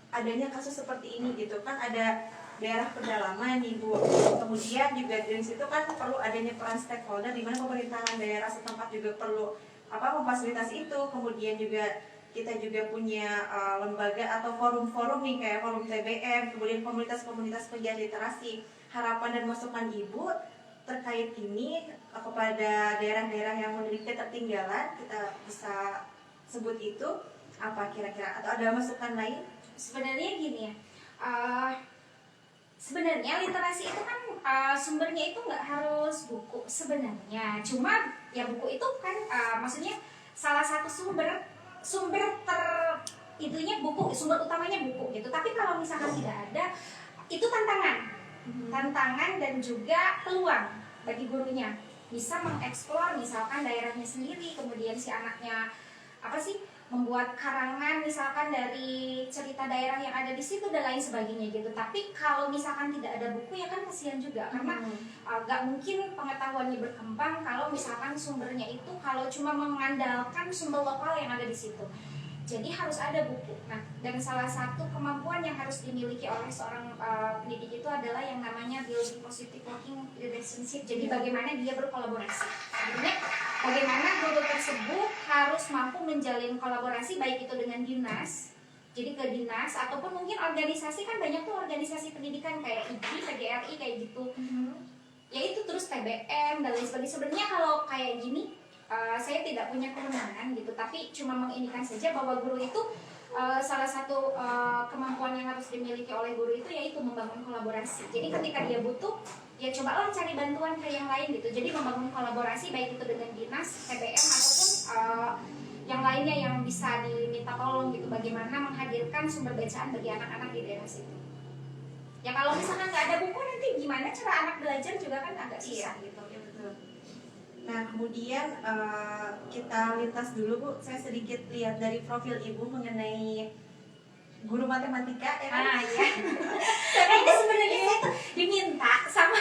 B: adanya kasus seperti ini gitu kan, ada daerah pedalaman Ibu. Kemudian juga dari situ kan perlu adanya peran stakeholder di mana pemerintahan daerah setempat juga perlu memfasilitasi itu. Kemudian juga kita juga punya lembaga atau forum-forum nih kayak forum TBM, kemudian komunitas-komunitas pegiat literasi. Harapan dan masukan Ibu terkait ini kepada daerah-daerah yang memiliki ketertinggalan, kita bisa sebut itu apa kira-kira, atau ada masukan lain?
D: Sebenarnya gini ya, sebenarnya literasi itu kan sumbernya itu nggak harus buku sebenarnya, cuma ya buku itu kan maksudnya salah satu sumber itunya buku, sumber utamanya buku gitu. Tapi kalau misalkan tidak ada, itu tantangan dan juga peluang bagi gurunya bisa mengeksplor misalkan daerahnya sendiri, kemudian si anaknya membuat karangan misalkan dari cerita daerah yang ada di situ dan lain sebagainya gitu. Tapi kalau misalkan tidak ada buku ya kan kasihan juga, karena gak mungkin pengetahuannya berkembang kalau misalkan sumbernya itu kalau cuma mengandalkan sumber lokal yang ada di situ. Jadi harus ada buku. Nah, dan salah satu kemampuan yang harus dimiliki oleh seorang pendidik itu adalah yang namanya building positive working relationship. Jadi bagaimana dia berkolaborasi. Artinya bagaimana guru tersebut harus mampu menjalin kolaborasi baik itu dengan dinas, jadi ke dinas ataupun mungkin organisasi, kan banyak tuh organisasi pendidikan kayak IGI, PGRI kayak gitu. Ya itu terus TBM dan lain sebagainya. Sebenarnya kalau kayak gini saya tidak punya kewenangan gitu, tapi cuma menginikan saja bahwa guru itu salah satu kemampuan yang harus dimiliki oleh guru itu yaitu membangun kolaborasi. Jadi ketika dia butuh, ya cobalah cari bantuan ke yang lain gitu. Jadi membangun kolaborasi baik itu dengan dinas, TBM ataupun yang lainnya yang bisa diminta tolong gitu. Bagaimana menghadirkan sumber bacaan bagi anak-anak di daerah situ. Ya kalau misalkan nggak ada buku, nanti gimana cara anak belajar juga kan agak susah gitu.
B: Ya betul. Nah, kemudian kita lintas dulu Bu, saya sedikit lihat dari profil Ibu mengenai guru matematika ya kan?
D: Iya. Karena ini sebenarnya saya tuh diminta sama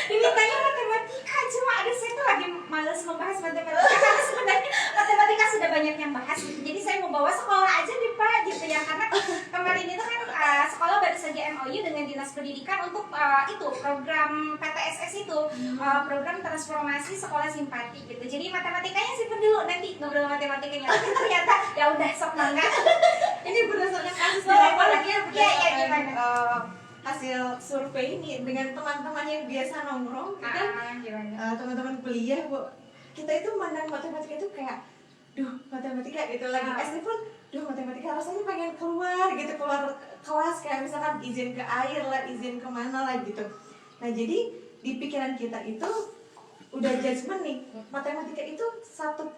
D: dimintanya matematika, cuma saya tuh lagi malas membahas matematika karena sebenarnya matematika sudah banyak yang bahas. Jadi saya mau bawa sekolah aja deh Pak gitu ya, karena kemarin itu kan sekolah baru saja MOU dengan Dinas Pendidikan untuk itu program PTSS itu program transformasi sekolah simpati gitu. Jadi matematikanya simpen dulu, nanti ngobrol matematikanya. Tapi ternyata ya udah sok mangga.
B: Ini berdasarkan kasus
D: gimana?
B: Hasil survei ini dengan teman-teman yang biasa nongkrong kan, teman-teman kuliah Bu, kita itu mandang matematika itu kayak matematika gitu lagi SD pun matematika rasanya pengen keluar gitu, keluar kelas kayak misalkan izin ke air lah, izin kemana lah gitu. Nah jadi di pikiran kita itu udah judgement nih, matematika itu satu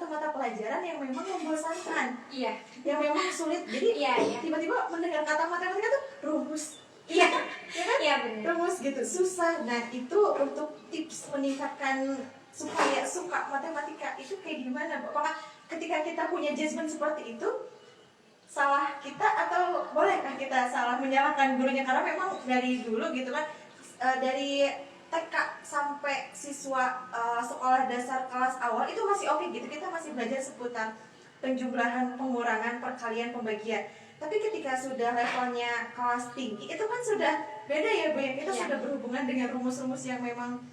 B: mata pelajaran yang memang membosankan, yang memang sulit. Jadi tiba-tiba mendengar kata matematika tuh rumus, ya kan?
D: Benar.
B: Rumus gitu susah. Nah itu untuk tips meningkatkan supaya suka matematika itu kayak gimana Bu? Apakah ketika kita punya judgement seperti itu salah kita, atau bolehkah kita salah menyalahkan gurunya? Karena memang dari dulu gitu kan, dari TK sampai siswa sekolah dasar kelas awal itu masih oke gitu, kita masih belajar seputar penjumlahan, pengurangan, perkalian, pembagian. Tapi ketika sudah levelnya kelas tinggi itu kan sudah beda ya Bu, kita sudah berhubungan dengan rumus-rumus yang memang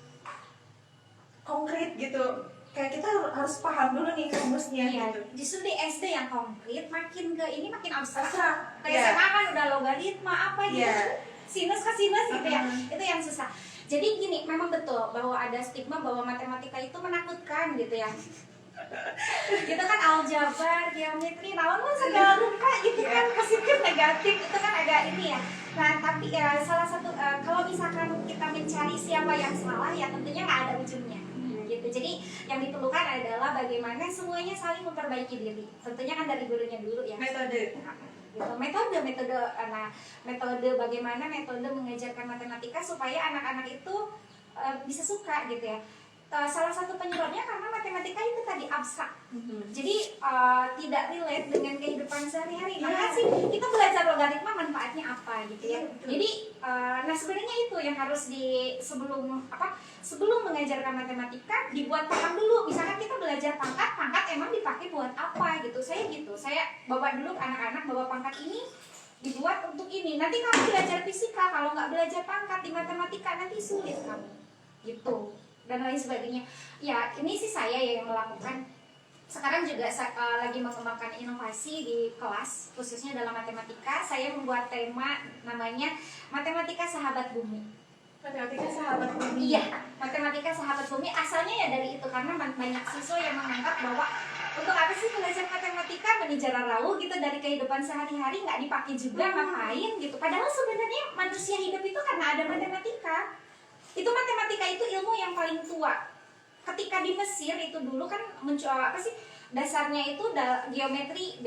B: konkret gitu. Kayak kita harus paham dulu nih rumusnya
D: Iya,
B: gitu.
D: justru di SD yang konkret, makin ke ini makin abstrak.
B: Abstrak,
D: Kayak
B: iya.
D: SMA kan udah logaritma apa gitu,
B: Iya.
D: sinus ke sinus gitu ya, itu yang susah. Jadi gini, memang betul bahwa ada stigma bahwa matematika itu menakutkan gitu ya. Gitu kan aljabar, geometri, namun segala rupa gitu kan, positif negatif itu kan agak ini ya. Nah tapi ya salah satu kalau misalkan kita mencari siapa yang salah ya tentunya nggak ada ujungnya gitu. Jadi yang diperlukan adalah bagaimana semuanya saling memperbaiki diri. Tentunya kan dari gurunya dulu ya.
B: Metode.
D: Gitu. Metode bagaimana metode mengajarkan matematika supaya anak-anak itu bisa suka gitu ya. Salah satu penyebabnya karena matematika itu tadi abstrak, jadi tidak relate dengan kehidupan sehari-hari. Maka sih kita belajar logaritma manfaatnya apa gitu ya. Jadi nah sebenarnya itu yang harus sebelum mengajarkan matematika dibuat paham dulu. Misalkan kita belajar pangkat emang dipakai buat apa gitu. Saya bawa dulu anak-anak bawa pangkat ini dibuat untuk ini. Nanti kamu belajar fisika, kalau nggak belajar pangkat di matematika nanti sulit kamu gitu, dan lain sebagainya. Ya ini sih saya yang melakukan. Sekarang juga lagi mengembangkan inovasi di kelas, khususnya dalam matematika. Saya membuat tema namanya Matematika Sahabat Bumi.
B: Matematika sahabat bumi.
D: Iya, matematika sahabat bumi. Asalnya ya dari itu, karena banyak siswa yang menganggap bahwa untuk apa sih belajar matematika, menijara rawu gitu dari kehidupan sehari-hari nggak dipakai juga, ngapain gitu. Padahal sebenarnya manusia hidup itu karena ada matematika. Itu matematika itu ilmu yang paling tua. Ketika di Mesir itu dulu kan dasarnya itu geometri,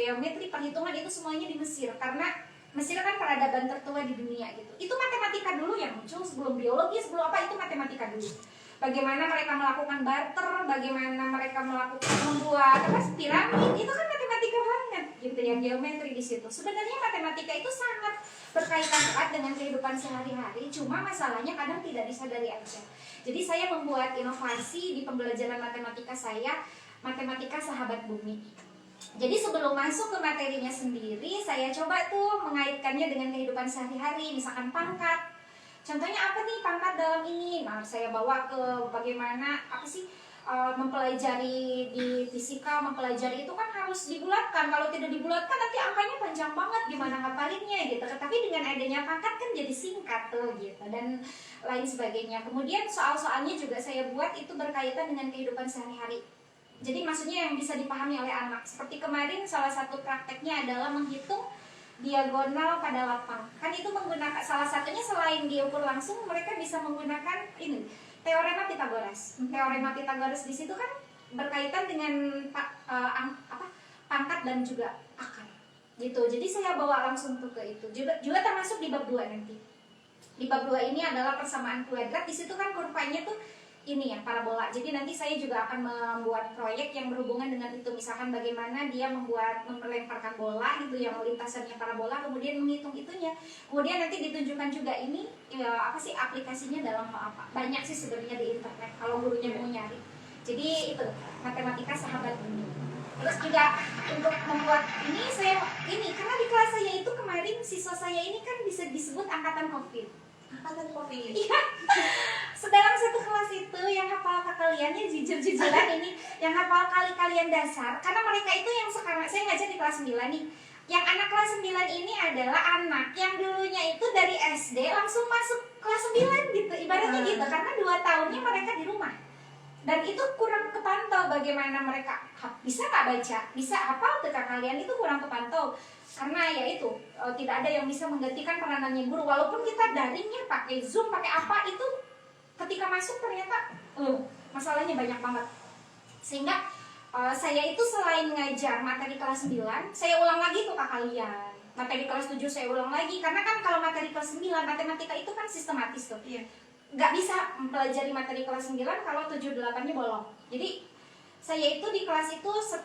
D: perhitungan itu semuanya di Mesir, karena Mesir kan peradaban tertua di dunia gitu. Itu matematika dulu yang muncul sebelum biologi, sebelum apa, itu matematika dulu. Bagaimana mereka melakukan barter, bagaimana mereka membuat piramid, itu kan matematika banget gitu ya, geometri di situ. Sebenarnya matematika itu sangat berkaitan erat dengan kehidupan sehari-hari, cuma masalahnya kadang tidak disadari aja. Jadi saya membuat inovasi di pembelajaran matematika saya, Matematika Sahabat Bumi. Jadi sebelum masuk ke materinya sendiri, saya coba tuh mengaitkannya dengan kehidupan sehari-hari, misalkan pangkat. Contohnya apa nih pangkat dalam ini? Nah, saya bawa ke bagaimana mempelajari di fisika, mempelajari itu kan harus dibulatkan. Kalau tidak dibulatkan nanti angkanya panjang banget, gimana ngapalinnya gitu. Tapi dengan adanya pangkat kan jadi singkat tuh gitu, dan lain sebagainya. Kemudian soal-soalnya juga saya buat itu berkaitan dengan kehidupan sehari-hari. Jadi maksudnya yang bisa dipahami oleh anak. Seperti kemarin salah satu prakteknya adalah menghitung diagonal pada lapang. Kan itu menggunakan, salah satunya selain diukur langsung, mereka bisa menggunakan ini, teorema Pythagoras. Teorema Pythagoras di situ kan berkaitan dengan pangkat dan juga akar. Gitu. Jadi saya bawa langsung tuh ke itu. Juga termasuk di bab 2 nanti. Di bab 2 ini adalah persamaan kuadrat. Di situ kan kurvanya tuh ini ya, parabola. Jadi nanti saya juga akan membuat proyek yang berhubungan dengan itu. Misalkan bagaimana dia melemparkan bola gitu yang lintasannya parabola, kemudian menghitung itunya. Kemudian nanti ditunjukkan juga ini aplikasinya dalam hal apa. Banyak sih sebenarnya di internet kalau gurunya mau nyari. Jadi itu Matematika Sahabat Bumi. Terus juga untuk membuat ini karena di kelas saya itu kemarin siswa saya ini kan bisa disebut angkatan COVID.
B: Angkatan COVID.
D: Iya. Sedalam satu kelas itu yang hafal kaliannya jujur-jujuran ini, yang hafal kalian dasar. Karena mereka itu yang sekarang saya ngajar di kelas 9 nih. Yang anak kelas 9 ini adalah anak yang dulunya itu dari SD langsung masuk kelas 9 gitu. Ibaratnya gitu, karena 2 tahunnya mereka di rumah. Dan itu kurang kepantau bagaimana mereka bisa nggak baca, bisa hafal teka kalian, itu kurang kepantau. Karena ya itu tidak ada yang bisa menggantikan peranannya guru. Walaupun kita daringnya pakai Zoom, pakai apa, itu ketika masuk ternyata masalahnya banyak banget. Sehingga saya itu selain ngajar materi kelas 9, saya ulang lagi tuh ke kalian. Materi kelas 7 saya ulang lagi. Karena kan kalau materi kelas 9 matematika itu kan sistematis tuh.
B: Iya.
D: Nggak bisa mempelajari materi kelas 9 kalau 7-8-nya bolong. Jadi saya itu di kelas itu 1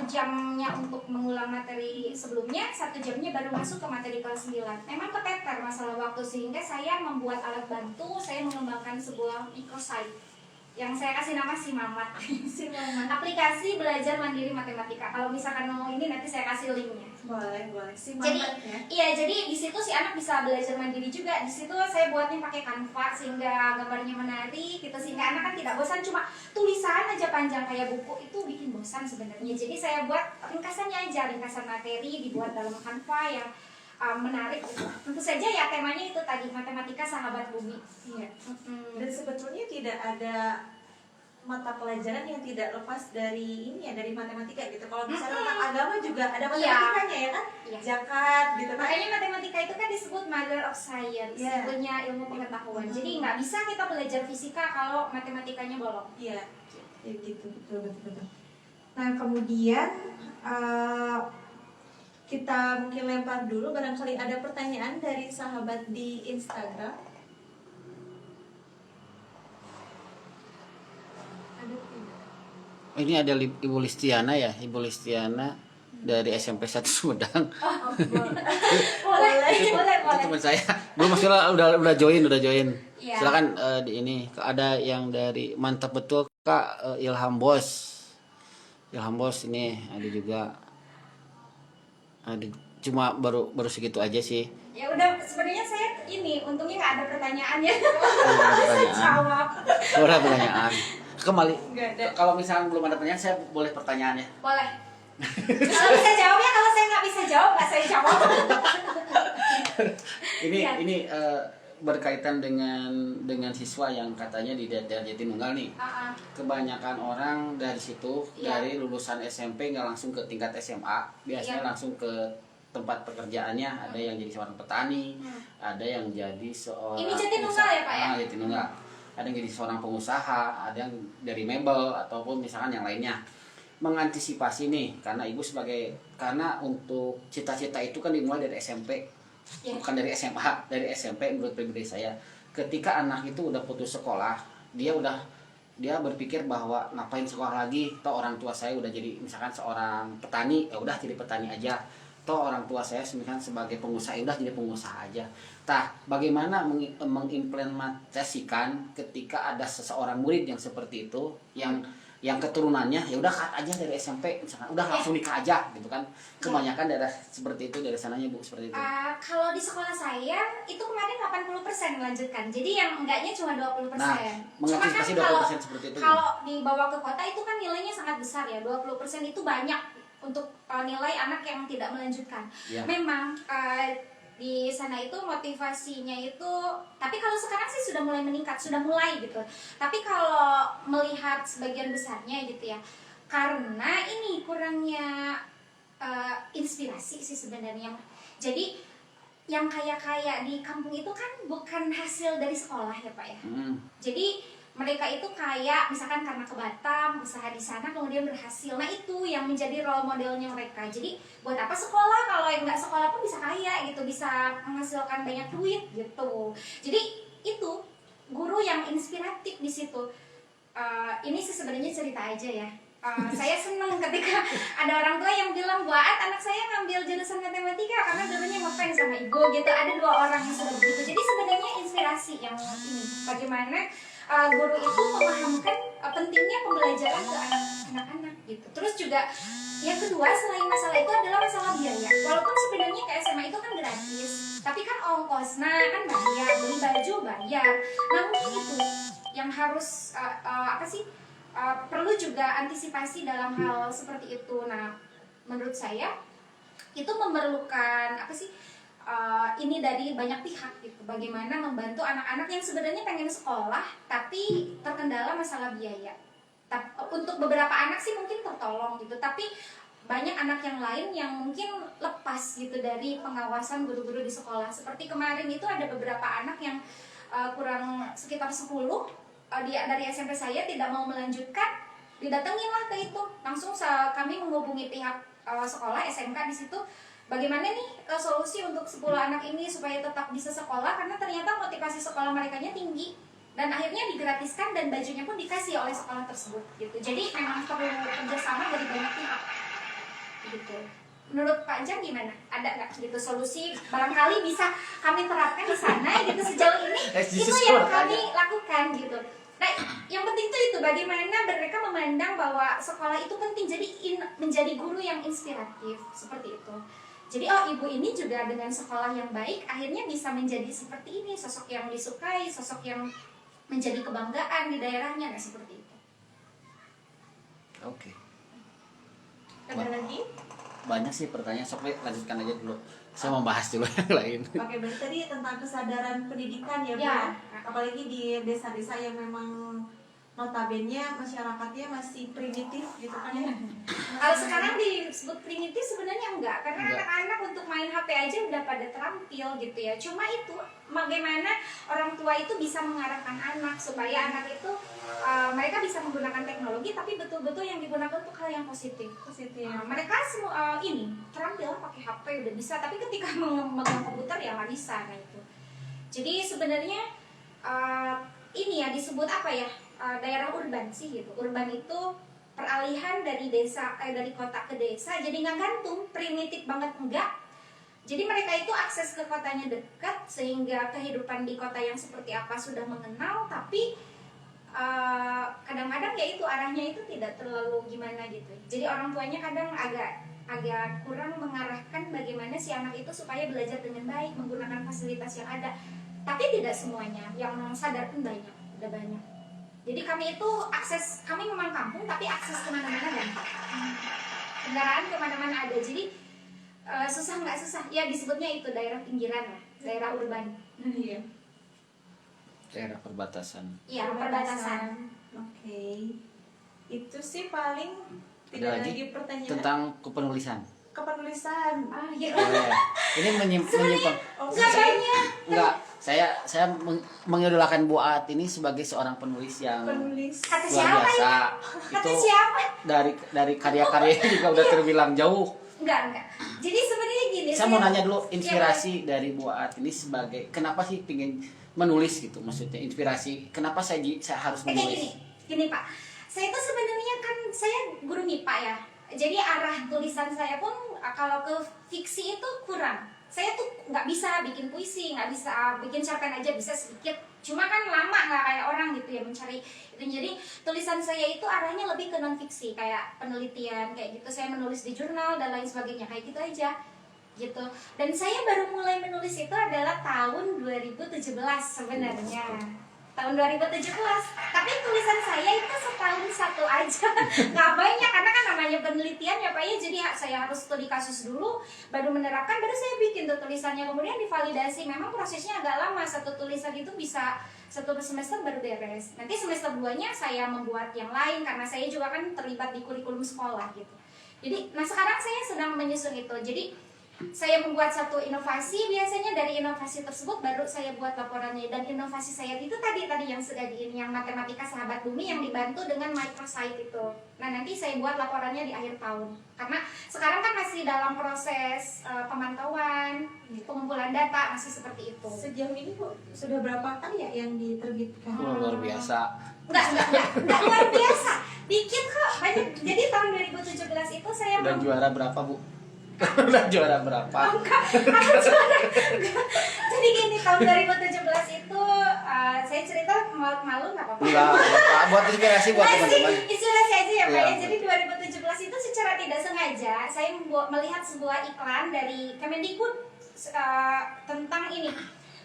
D: jamnya untuk mengulang materi sebelumnya, 1 jamnya baru masuk ke materi kelas 9. Memang keteter masalah waktu, sehingga saya membuat alat bantu. Saya mengembangkan sebuah microsite. yang saya kasih nama Si Mamat.
B: Si Mamat.
D: Aplikasi belajar mandiri matematika. Kalau misalkan mau ini nanti saya kasih linknya.
B: Boleh. Si
D: Jadi
B: Mamat ya.
D: iya, jadi di situ si anak bisa belajar mandiri juga. Di situ saya buatnya pakai Canva sehingga gambarnya menarik gitu, sehingga anak kan tidak bosan cuma tulisan aja panjang kayak buku, itu bikin bosan sebenarnya. Jadi saya buat ringkasannya aja, ringkasan materi dibuat dalam Canva yang menarik gitu. Tentu saja ya temanya itu tadi, matematika sahabat bumi.
B: Iya. Dan sebetulnya tidak ada mata pelajaran yang tidak lepas dari ini ya, dari matematika gitu. Kalau misalnya tentang agama juga ada matematikanya ya kan?
D: Iya.
B: Zakat gitu kan.
D: Makanya matematika itu kan disebut mother of science,
B: Yeah.
D: ibunya ilmu pengetahuan. Jadi nggak bisa kita belajar fisika kalau matematikanya bolong.
B: Iya. Ya gitu, betul. Nah, kemudian kita mungkin lempar dulu, barangkali ada pertanyaan dari sahabat di Instagram. Ada tidak?
A: Ini ada Ibu Listiana ya, Ibu Listiana dari SMP 1 Sumedang.
B: Oh, boleh.
D: boleh.
A: Itu teman saya. Belum masalah udah join.
D: Iya.
A: Silakan di ini ada yang dari mantap betul Kak Ilham Bos. Ilham Bos ini ada juga. Ada cuma baru segitu aja sih.
D: Ya udah, sebenarnya saya ini untungnya nggak ada pertanyaan ya.
A: Ada
D: Saya
A: pertanyaan.
D: jawab.
A: Ada pertanyaan. Kembali.
B: Nggak ada.
A: Kalau misalnya belum ada pertanyaan, saya boleh pertanyaannya.
D: Boleh. Kalau bisa jawab ya, kalau saya nggak bisa jawab nggak saya jawab. Ya.
A: Ini berkaitan dengan siswa yang katanya di daerah Jatinunggal nih. Kebanyakan orang dari situ,
D: Iya.
A: dari lulusan SMP nggak langsung ke tingkat SMA, biasanya
D: Iya.
A: langsung ke tempat pekerjaannya. Ada yang jadi seorang petani, ada yang jadi seorang
D: Ini Jatinunggal ya, Pak, ya?
A: Jatinunggal. Ada yang jadi seorang pengusaha, ada yang dari mebel ataupun misalkan yang lainnya. Mengantisipasi nih, karena untuk cita-cita itu kan dimulai dari SMP.
D: Ya.
A: Bukan dari SMA, dari SMP menurut pribadi saya. Ketika anak itu udah putus sekolah, dia berpikir bahwa ngapain sekolah lagi, toh orang tua saya udah jadi misalkan seorang petani, ya udah jadi petani aja. Toh orang tua saya misalkan sebagai pengusaha, ya udah jadi pengusaha aja. Tah, bagaimana mengimplementasikan ketika ada seseorang murid yang seperti itu, yang keturunannya ya udah cut aja dari SMP misalkan, udah langsung nikah aja gitu kan. Kebanyakan daerah seperti itu, dari sananya Bu seperti itu.
D: Kalau di sekolah saya itu kemarin 80% melanjutkan. Jadi yang enggaknya cuma 20%.
A: Nah, mengantisipasi 20% seperti itu.
D: Kalau dibawa ke kota itu kan nilainya sangat besar ya. 20% itu banyak untuk nilai anak yang tidak melanjutkan.
A: Ya.
D: Memang di sana itu motivasinya itu, tapi kalau sekarang sih sudah mulai meningkat, sudah mulai gitu. Tapi kalau melihat sebagian besarnya gitu ya, karena ini kurangnya inspirasi sih sebenarnya. Jadi yang kaya-kaya di kampung itu kan bukan hasil dari sekolah ya Pak ya. Jadi mereka itu kaya misalkan karena ke Batam, usaha di sana kemudian berhasil. Nah itu yang menjadi role modelnya mereka. Jadi buat apa sekolah kalau yang nggak sekolah pun bisa kaya gitu, bisa menghasilkan banyak duit gitu. Jadi itu guru yang inspiratif di situ. Ini sih sebenarnya cerita aja ya. Saya senang ketika ada orang tua yang bilang, buat anak saya ngambil jurusan matematika karena dulunya ngefans sama ibu gitu. Ada 2 orang yang sudah begitu. Jadi sebenarnya inspirasi yang ini bagaimana guru itu memahamkan pentingnya pembelajaran ke anak-anak gitu. Terus juga yang kedua selain masalah itu adalah masalah biaya. Walaupun sebenarnya ke SMA itu kan gratis, tapi kan ongkosnya kan bayar, beli baju bayar. Namun itu yang harus perlu juga antisipasi dalam hal seperti itu. Nah, menurut saya itu memerlukan ini dari banyak pihak gitu. Bagaimana membantu anak-anak yang sebenarnya pengen sekolah tapi terkendala masalah biaya. Untuk beberapa anak sih mungkin tertolong gitu, tapi banyak anak yang lain yang mungkin lepas gitu dari pengawasan guru-guru di sekolah. Seperti kemarin itu ada beberapa anak yang kurang sekitar 10 dari SMP saya tidak mau melanjutkan, didatengin lah ke itu. Langsung kami menghubungi pihak sekolah SMK di situ. Bagaimana nih solusi untuk 10 anak ini supaya tetap bisa sekolah, karena ternyata motivasi sekolah merekanya tinggi dan akhirnya digratiskan dan bajunya pun dikasih oleh sekolah tersebut gitu. Jadi memang perlu kerjasama dari banyak pihak gitu. Menurut Pak Jam gimana? Ada nggak gitu solusi barangkali bisa kami terapkan di sana gitu sejauh ini? Itu yang kami lakukan gitu. Nah, yang penting tuh itu bagaimana mereka memandang bahwa sekolah itu penting, jadi menjadi guru yang inspiratif seperti itu. Jadi ibu ini juga dengan sekolah yang baik akhirnya bisa menjadi seperti ini, sosok yang disukai, sosok yang menjadi kebanggaan di daerahnya, nah seperti itu.
A: Oke.
B: Ada lagi?
A: Banyak sih pertanyaan, sok lanjutkan aja dulu. Saya mau bahas dulu yang lain.
B: Oke, berarti tadi tentang kesadaran pendidikan ya, Bu.
D: Ya.
B: Apalagi di desa-desa yang memang notabene masyarakatnya masih primitif gitu kan ya.
D: Kalau sekarang disebut primitif sebenarnya enggak, karena
A: Enggak.
D: anak-anak untuk main HP aja udah pada terampil gitu ya. Cuma itu bagaimana orang tua itu bisa mengarahkan anak supaya anak itu mereka bisa menggunakan teknologi tapi betul-betul yang digunakan untuk hal yang positif. Mereka semua ini terampil pakai HP udah bisa, tapi ketika memegang komputer ya nggak bisa, nah itu. Jadi sebenarnya ini ya disebut apa ya, daerah urban sih gitu. Urban itu peralihan dari desa dari kota ke desa, jadi nggak gantung, primitif banget enggak. Jadi mereka itu akses ke kotanya dekat sehingga kehidupan di kota yang seperti apa sudah mengenal, tapi kadang-kadang ya itu arahnya itu tidak terlalu gimana gitu. Jadi orang tuanya kadang agak kurang mengarahkan bagaimana si anak itu supaya belajar dengan baik menggunakan fasilitas yang ada. Tapi tidak semuanya, yang sadar pun banyak, udah banyak. Jadi kami itu kami memang kampung tapi akses kemana-mana gampang. Kendaraan kemana-mana ada, jadi susah nggak susah. Ya disebutnya itu daerah pinggiran lah, daerah urban.
B: Iya.
A: Daerah perbatasan.
D: Iya, perbatasan.
B: Oke. Itu sih paling
A: Ada
B: tidak
A: lagi
B: lagi pertanyaan
A: tentang kepenulisan.
B: kepenulisan.
D: Iya.
A: Ini menyimpang.
D: Nggak banyak.
A: Enggak, saya mengidolakan Bu Aat ini sebagai seorang penulis yang
B: Penulis.
D: Kata
A: luar
D: siapa
A: biasa.
D: ya? Kata
A: Itu
D: siapa?
A: dari karya-karyanya juga udah terbilang jauh.
D: Enggak. Jadi sebenarnya gini.
A: Saya mau nanya dulu inspirasi dari Bu Aat ini sebagai kenapa sih pingin menulis gitu, maksudnya inspirasi kenapa saya harus
D: Kayak
A: menulis.
D: gini Pak. Saya itu sebenarnya kan saya guru MIPA ya. Jadi arah tulisan saya pun kalau ke fiksi itu kurang. Saya tuh nggak bisa bikin puisi, nggak bisa bikin cerpen aja, bisa sedikit. Cuma kan lama nggak kayak orang gitu ya mencari itu. Jadi tulisan saya itu arahnya lebih ke non fiksi, kayak penelitian kayak gitu. Saya menulis di jurnal dan lain sebagainya kayak gitu aja gitu. Dan saya baru mulai menulis itu adalah tahun 2017 sebenarnya. Tahun 2017. Tapi tulisan saya itu setahun satu aja. Nggak banyak karena kan namanya penelitian ya Pak ya. Jadi saya harus studi kasus dulu, baru menerapkan, baru saya bikin tuh tulisannya. Kemudian divalidasi. Memang prosesnya agak lama. Satu tulisan itu bisa 1 semester baru beres. Nanti semester 2-nya saya membuat yang lain karena saya juga kan terlibat di kurikulum sekolah gitu. Jadi, nah sekarang saya sedang menyusun itu. Jadi saya membuat satu inovasi, biasanya dari inovasi tersebut baru saya buat laporannya. Dan inovasi saya itu tadi yang sudah yang matematika sahabat bumi yang dibantu dengan microsite itu. Nah nanti saya buat laporannya di akhir tahun. Karena sekarang kan masih dalam proses pemantauan, pengumpulan data, masih seperti itu.
B: Sejauh ini Bu, sudah berapa kali ya yang diterbitkan?
A: Luar biasa.
D: Enggak luar biasa. Dikit kok, banyak. Jadi tahun 2017 itu saya
A: Udah juara berapa Bu? Udah juara berapa?
D: Aku juara. Jadi gini, tahun 2017 itu saya cerita malu nggak apa-apa.
A: Enggak, buat inspirasi buat teman-teman.
D: Inspirasi aja ya Pak.
A: Iya.
D: Jadi 2017 itu secara tidak sengaja saya melihat sebuah iklan dari Kemendikbud tentang ini,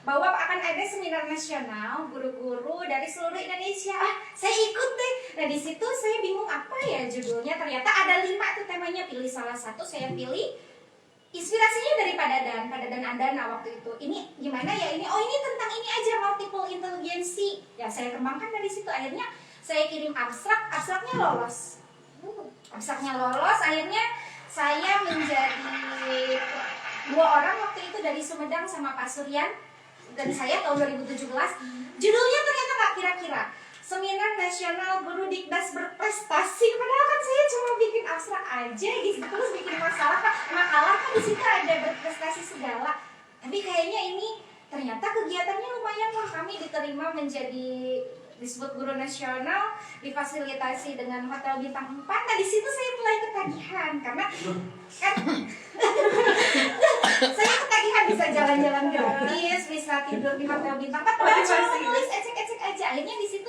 D: bahwa akan ada seminar nasional guru-guru dari seluruh Indonesia. Saya ikut deh. Nah di situ saya bingung apa ya judulnya. Ternyata ada 5 tuh temanya, pilih salah satu. Saya pilih inspirasinya dari Padadan Andana waktu itu. Ini gimana ya ini? Oh ini tentang ini aja, multiple intelligency. Ya saya kembangkan dari situ. Akhirnya saya kirim abstraknya lolos. Abstraknya lolos. Akhirnya saya menjadi 2 orang waktu itu dari Sumedang sama Pak Suryan. Dan saya tahun 2017, judulnya ternyata nggak kira-kira, Seminar Nasional Guru Dikdas Berprestasi. Padahal kan saya cuma bikin abstrak aja gitu, terus bikin makalah kan di situ ada berprestasi segala. Tapi kayaknya ini ternyata kegiatannya lumayan lah, kami diterima menjadi disebut guru nasional, difasilitasi dengan hotel bintang 4. Nah di situ saya mulai ketagihan karena kan saya ketagihan bisa jalan-jalan gratis, bisa tidur di hotel bintang 4, baru cuma nulis ecek-ecek aja aja. Akhirnya di situ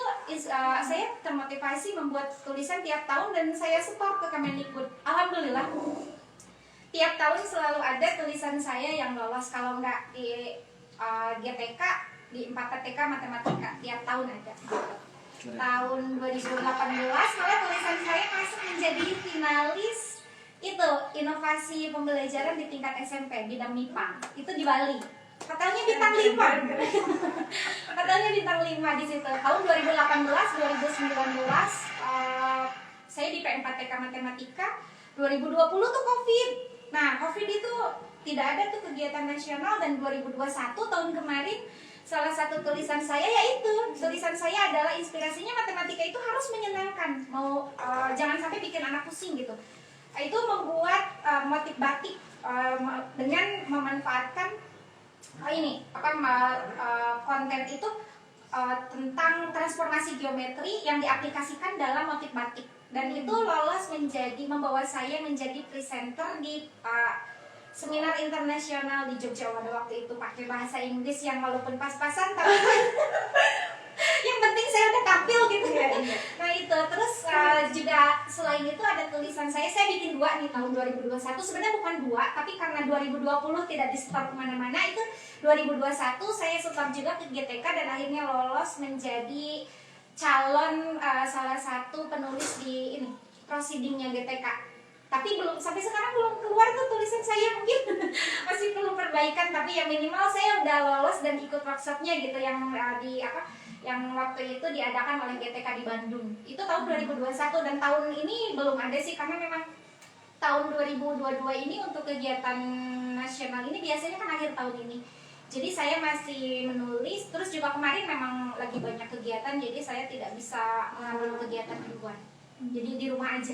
D: saya termotivasi membuat tulisan tiap tahun dan saya setor ke Kemendikbud. Alhamdulillah tiap tahun selalu ada tulisan saya yang lolos, kalau nggak di GTK, di 4 TK matematika tiap tahun ada. Tahun 2018 malah tulisan saya masuk menjadi finalis itu inovasi pembelajaran di tingkat SMP bidang MIPA, itu di Bali. Katanya bintang 5. Katanya bintang 5 di situ. Tahun 2018, 2019 saya di P4TK matematika. 2020 tuh Covid. Nah, Covid itu tidak ada tuh kegiatan nasional, dan 2021 tahun kemarin salah satu tulisan saya yaitu tulisan saya adalah inspirasinya matematika itu harus menyenangkan. Mau jangan sampai bikin anak pusing gitu. Itu membuat motif batik dengan memanfaatkan konten itu tentang transformasi geometri yang diaplikasikan dalam motif batik, dan itu lolos membawa saya menjadi presenter di seminar internasional di Jogja waktu itu, pakai bahasa Inggris yang walaupun pas-pasan tapi yang penting saya udah tampil gitu ya. Nah itu terus juga selain itu ada tulisan saya bikin 2 nih tahun 2021, sebenarnya bukan 2 tapi karena 2020 tidak di-setor kemana-mana, itu 2021 saya setor juga ke GTK dan akhirnya lolos menjadi calon salah satu penulis di ini proceedingnya GTK. Tapi sampai sekarang belum keluar tuh tulisan saya, mungkin masih perlu perbaikan, tapi ya minimal saya udah lolos dan ikut workshopnya gitu yang yang waktu itu diadakan oleh GTK di Bandung. Itu tahun 2021, dan tahun ini belum ada sih karena memang tahun 2022 ini untuk kegiatan nasional ini biasanya kan akhir tahun ini. Jadi saya masih menulis, terus juga kemarin memang lagi banyak kegiatan, jadi saya tidak bisa mengambil kegiatan di luar. Jadi di rumah aja.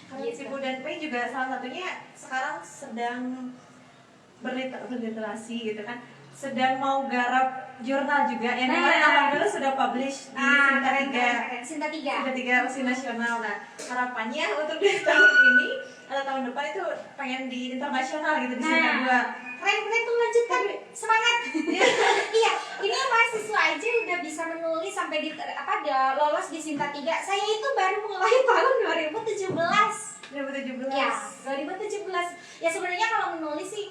B: Kalau si Bu dan Pei juga salah satunya sekarang sedang berliterasi gitu kan, sedang mau garap jurnal juga yang alhamdulillah sudah publish di Sinta 3 usia nasional. Nah harapannya untuk di tahun ini atau tahun depan itu pengen di internasional gitu di Sinta 2.
D: Keren tuh, lanjutkan, semangat. Iya, ini mahasiswa aja udah bisa menulis sampai lolos di Sinta 3. Saya itu baru mulai tahun 2017. Ya, 2017. Ya sebenarnya kalau menulis sih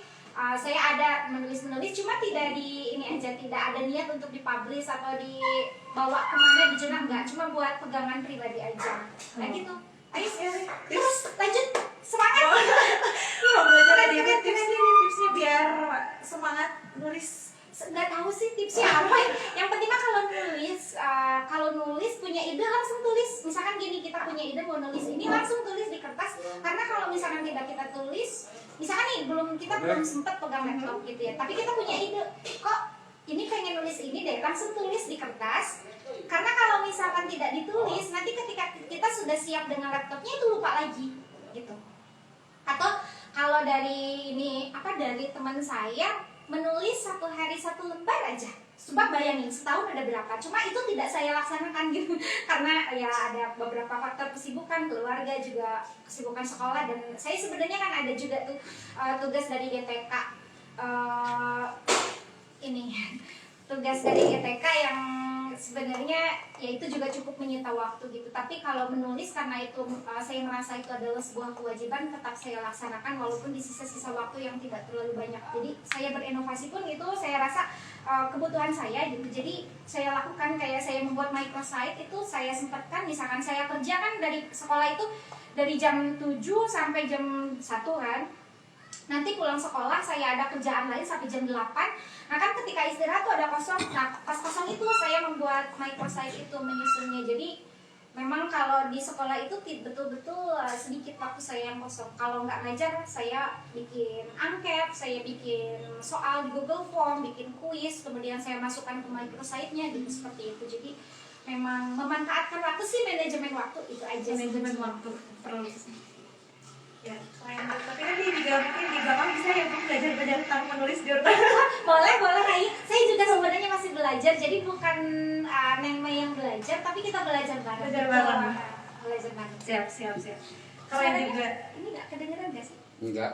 D: saya ada menulis, cuma tidak di ini aja, tidak ada niat untuk dipublish atau dibawa kemana di jurnal, enggak, cuma buat pegangan pribadi aja. Nah gitu. Ayo, terus lanjut, semangat.
B: Belajar dari tipsnya biar semangat nulis.
D: Nggak tahu sih tipsnya apa. Yang penting mah kalau nulis punya ide langsung tulis. Misalkan gini, kita punya ide mau nulis ini, langsung tulis di kertas. Karena kalau misalkan tidak kita tulis, misalkan nih kita belum sempat pegang laptop gitu ya, tapi kita punya ide, kok ini pengen nulis ini deh, langsung tulis di kertas. Karena kalau misalkan tidak ditulis, nanti ketika kita sudah siap dengan laptopnya itu lupa lagi gitu. Atau kalau dari teman saya menulis 1 hari 1 lembar aja. Coba bayangin setahun ada berapa. Cuma itu tidak saya laksanakan gitu. Karena ya ada beberapa faktor kesibukan keluarga, juga kesibukan sekolah, dan saya sebenarnya kan ada juga tuh tugas dari GTK. Tugas dari GTK yang sebenarnya ya itu juga cukup menyita waktu gitu. Tapi kalau menulis, karena itu saya merasa itu adalah sebuah kewajiban, tetap saya laksanakan walaupun di sisa-sisa waktu yang tidak terlalu banyak. Jadi saya berinovasi pun itu saya rasa kebutuhan saya gitu. Jadi saya lakukan, kayak saya membuat microsite itu saya sempatkan. Misalkan saya kerja kan dari sekolah itu dari jam 7 sampai jam 1 kan. Nanti pulang sekolah saya ada kerjaan lain sampai jam 8. Nah kan ketika istirahat tuh ada kosong. Nah pas kosong itu saya membuat microsite itu, menyusunnya. Jadi memang kalau di sekolah itu betul-betul sedikit waktu saya yang kosong. Kalau nggak ngajar saya bikin angket, saya bikin soal di Google Form, bikin kuis, kemudian saya masukkan ke microsite-nya gitu, seperti itu. Jadi memang memanfaatkan waktu sih, manajemen waktu itu aja.
B: Manajemen waktu perlu. Ya, keren. Tapi nanti juga mungkin di belakang bisa ya Bu belajar tentang menulis jurnal.
D: boleh Rai. Saya juga sebenarnya masih belajar, jadi bukan Neng Mei yang belajar, tapi kita belajar bareng. Belajar bareng.
B: Siap. Keren juga.
D: Ini nggak kedengeran nggak sih?
A: Enggak.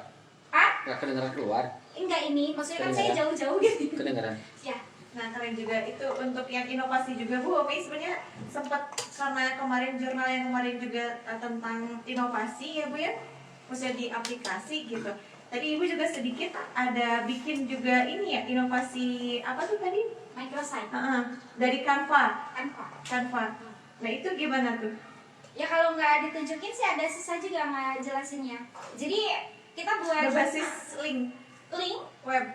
D: Ah?
A: Enggak kedengeran keluar.
D: Enggak, ini maksudnya kan saya jauh-jauh gitu.
A: Kedengeran.
D: Ya.
B: Nah keren juga itu untuk yang inovasi juga Bu. Omi sebenarnya sempat karena kemarin jurnal yang kemarin juga tentang inovasi ya Bu ya, maksudnya di aplikasi gitu. Tadi Ibu juga sedikit ada bikin juga ini ya inovasi apa tuh tadi?
D: Microsite.
B: Dari Canva.
D: Canva.
B: Canva. Nah itu gimana tuh?
D: Ya kalau nggak ditunjukin sih ada susah juga nggak jelasinnya. Jadi kita buat
B: Berbasis link web.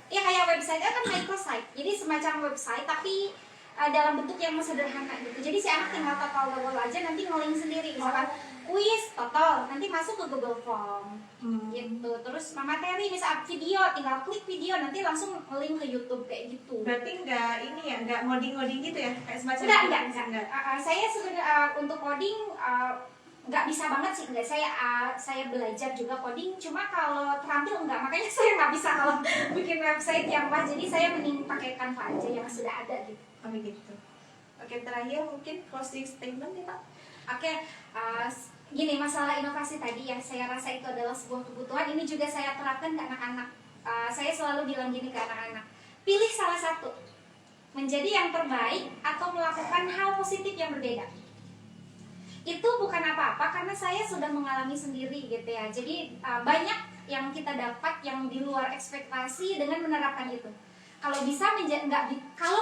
D: Ya kayak website kan microsite. Jadi semacam website tapi dalam bentuk yang sederhana gitu. Jadi si anak tinggal total aja nanti nge-link sendiri. Misalkan kuis total nanti masuk ke Google Form gitu. Terus materi misal video tinggal klik video nanti langsung link ke YouTube kayak gitu.
B: Berarti nggak ini ya, nggak ngoding gitu ya, kayak semacam
D: Enggak. Saya sebenarnya untuk coding nggak bisa banget sih, enggak. Saya belajar juga coding, cuma kalau terampil enggak, makanya saya nggak bisa kalau bikin website yang pas. Jadi saya mending pakai Canva aja yang sudah ada gitu.
B: Oh gitu. Oke, terakhir mungkin closing statement ya Pak.
D: Oke, gini masalah inovasi tadi yang saya rasa itu adalah sebuah kebutuhan. Ini juga saya terapkan ke anak-anak. Saya selalu bilang gini ke anak-anak, pilih salah satu, menjadi yang terbaik atau melakukan hal positif yang berbeda. Itu bukan apa-apa karena saya sudah mengalami sendiri gitu ya. Jadi banyak yang kita dapat yang di luar ekspektasi dengan menerapkan itu. Kalau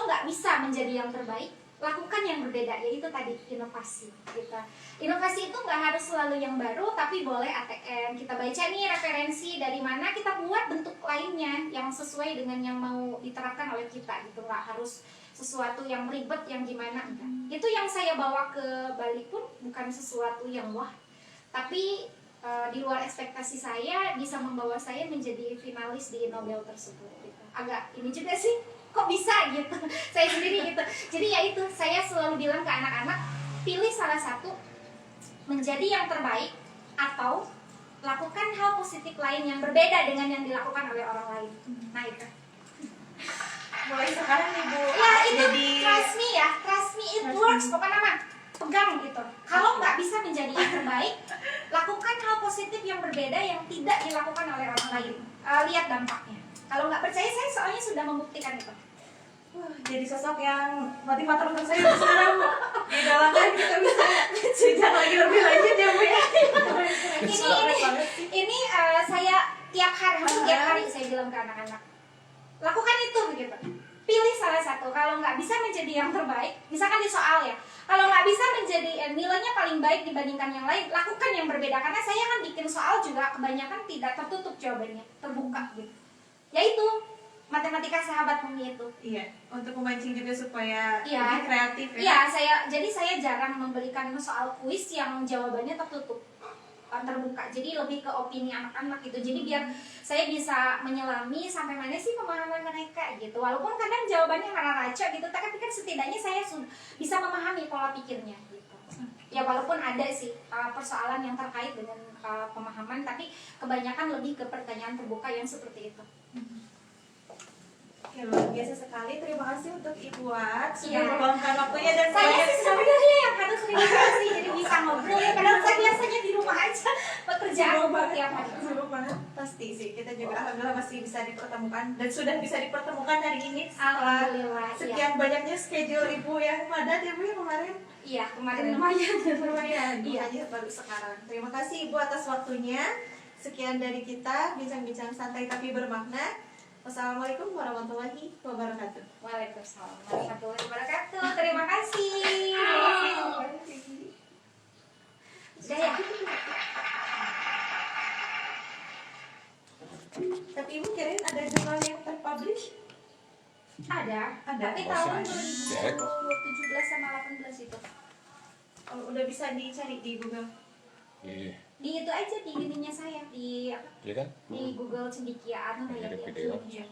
D: nggak bisa menjadi yang terbaik, lakukan yang berbeda, yaitu tadi inovasi gitu. Inovasi itu nggak harus selalu yang baru, tapi boleh ATM. Kita baca nih referensi dari mana, kita buat bentuk lainnya yang sesuai dengan yang mau diterapkan oleh kita gitu. Nggak harus sesuatu yang ribet yang gimana, enggak. Itu yang saya bawa ke Bali pun bukan sesuatu yang wah, tapi di luar ekspektasi saya bisa membawa saya menjadi finalis di Nobel tersebut gitu. Agak ini juga sih, kok bisa gitu. Saya sendiri gitu. Jadi ya itu, saya selalu bilang ke anak-anak, pilih salah satu, menjadi yang terbaik atau lakukan hal positif lain yang berbeda dengan yang dilakukan oleh orang lain. Nah itu.
B: Mulai sekarang Ibu
D: Ya itu
B: jadi
D: trust me it works, pokoknya mah pegang gitu. Kalau nggak bisa menjadi yang terbaik, lakukan hal positif yang berbeda yang tidak dilakukan oleh orang lain. Lihat dampaknya. Kalau nggak percaya, saya soalnya sudah membuktikan itu.
B: jadi sosok yang motivator untuk saya sekarang Bu. Digalakkan kita bisa bicara lagi lebih lanjut ya Bu ya.
D: Ini saya tiap hari saya bilang ke anak-anak, lakukan itu begitu. Pilih salah satu. Kalau nggak bisa menjadi yang terbaik, misalkan di soal ya, kalau nggak bisa menjadi nilainya paling baik dibandingkan yang lain, lakukan yang berbeda. Karena saya kan bikin soal juga kebanyakan tidak tertutup jawabannya, terbuka gitu. Yaitu matematika sahabat bumi itu.
B: Iya, untuk memancing juga supaya
D: Iya.
B: lebih kreatif ya.
D: Iya, saya jarang memberikan soal kuis yang jawabannya tertutup, terbuka. Jadi lebih ke opini anak-anak gitu. Jadi biar saya bisa menyelami sampai mana sih pemahaman mereka gitu. Walaupun kadang jawabannya rara-raca gitu, tapi kan setidaknya saya bisa memahami pola pikirnya gitu. Ya walaupun ada sih persoalan yang terkait dengan pemahaman, tapi kebanyakan lebih ke pertanyaan terbuka yang seperti itu.
B: Oke, luar biasa sekali. Terima kasih untuk Ibu Wat sudah
D: Iya.
B: meluangkan waktunya dan
D: Saya
B: banyak
D: sih sebenarnya yang harus terima kasih jadi bisa ngobrol ya. Padahal saya biasanya di rumah aja pekerjaan tiap hari.
B: sibuk banget. Pasti sih, kita juga alhamdulillah masih bisa dipertemukan dan sudah bisa dipertemukan hari ini setelah
D: Alhamdulillah.
B: sekian banyaknya schedule Ibu yang padat ya Bu ya kemarin.
D: Iya, kemarin lumayan.
B: Lumayan,
D: Iya.
B: makanya baru sekarang. Terima kasih Ibu atas waktunya. Sekian dari kita, bincang-bincang santai tapi bermakna. Wassalamualaikum warahmatullahi wabarakatuh.
D: Waalaikumsalam warahmatullahi wabarakatuh. Terima kasih. Sudah ya?
B: Tapi Ibu kirain ada jurnal yang terpublish?
D: Ada.
B: Ada.
D: Tapi tahun 2017 sama 18 itu.
B: Oh, udah bisa dicari di Google.
C: Iya,
D: Di itu aja di ininya saya di apa?
C: iya kan?
D: Di Google Cendikia atau
C: Mirip
D: ya,
C: video.
D: iya.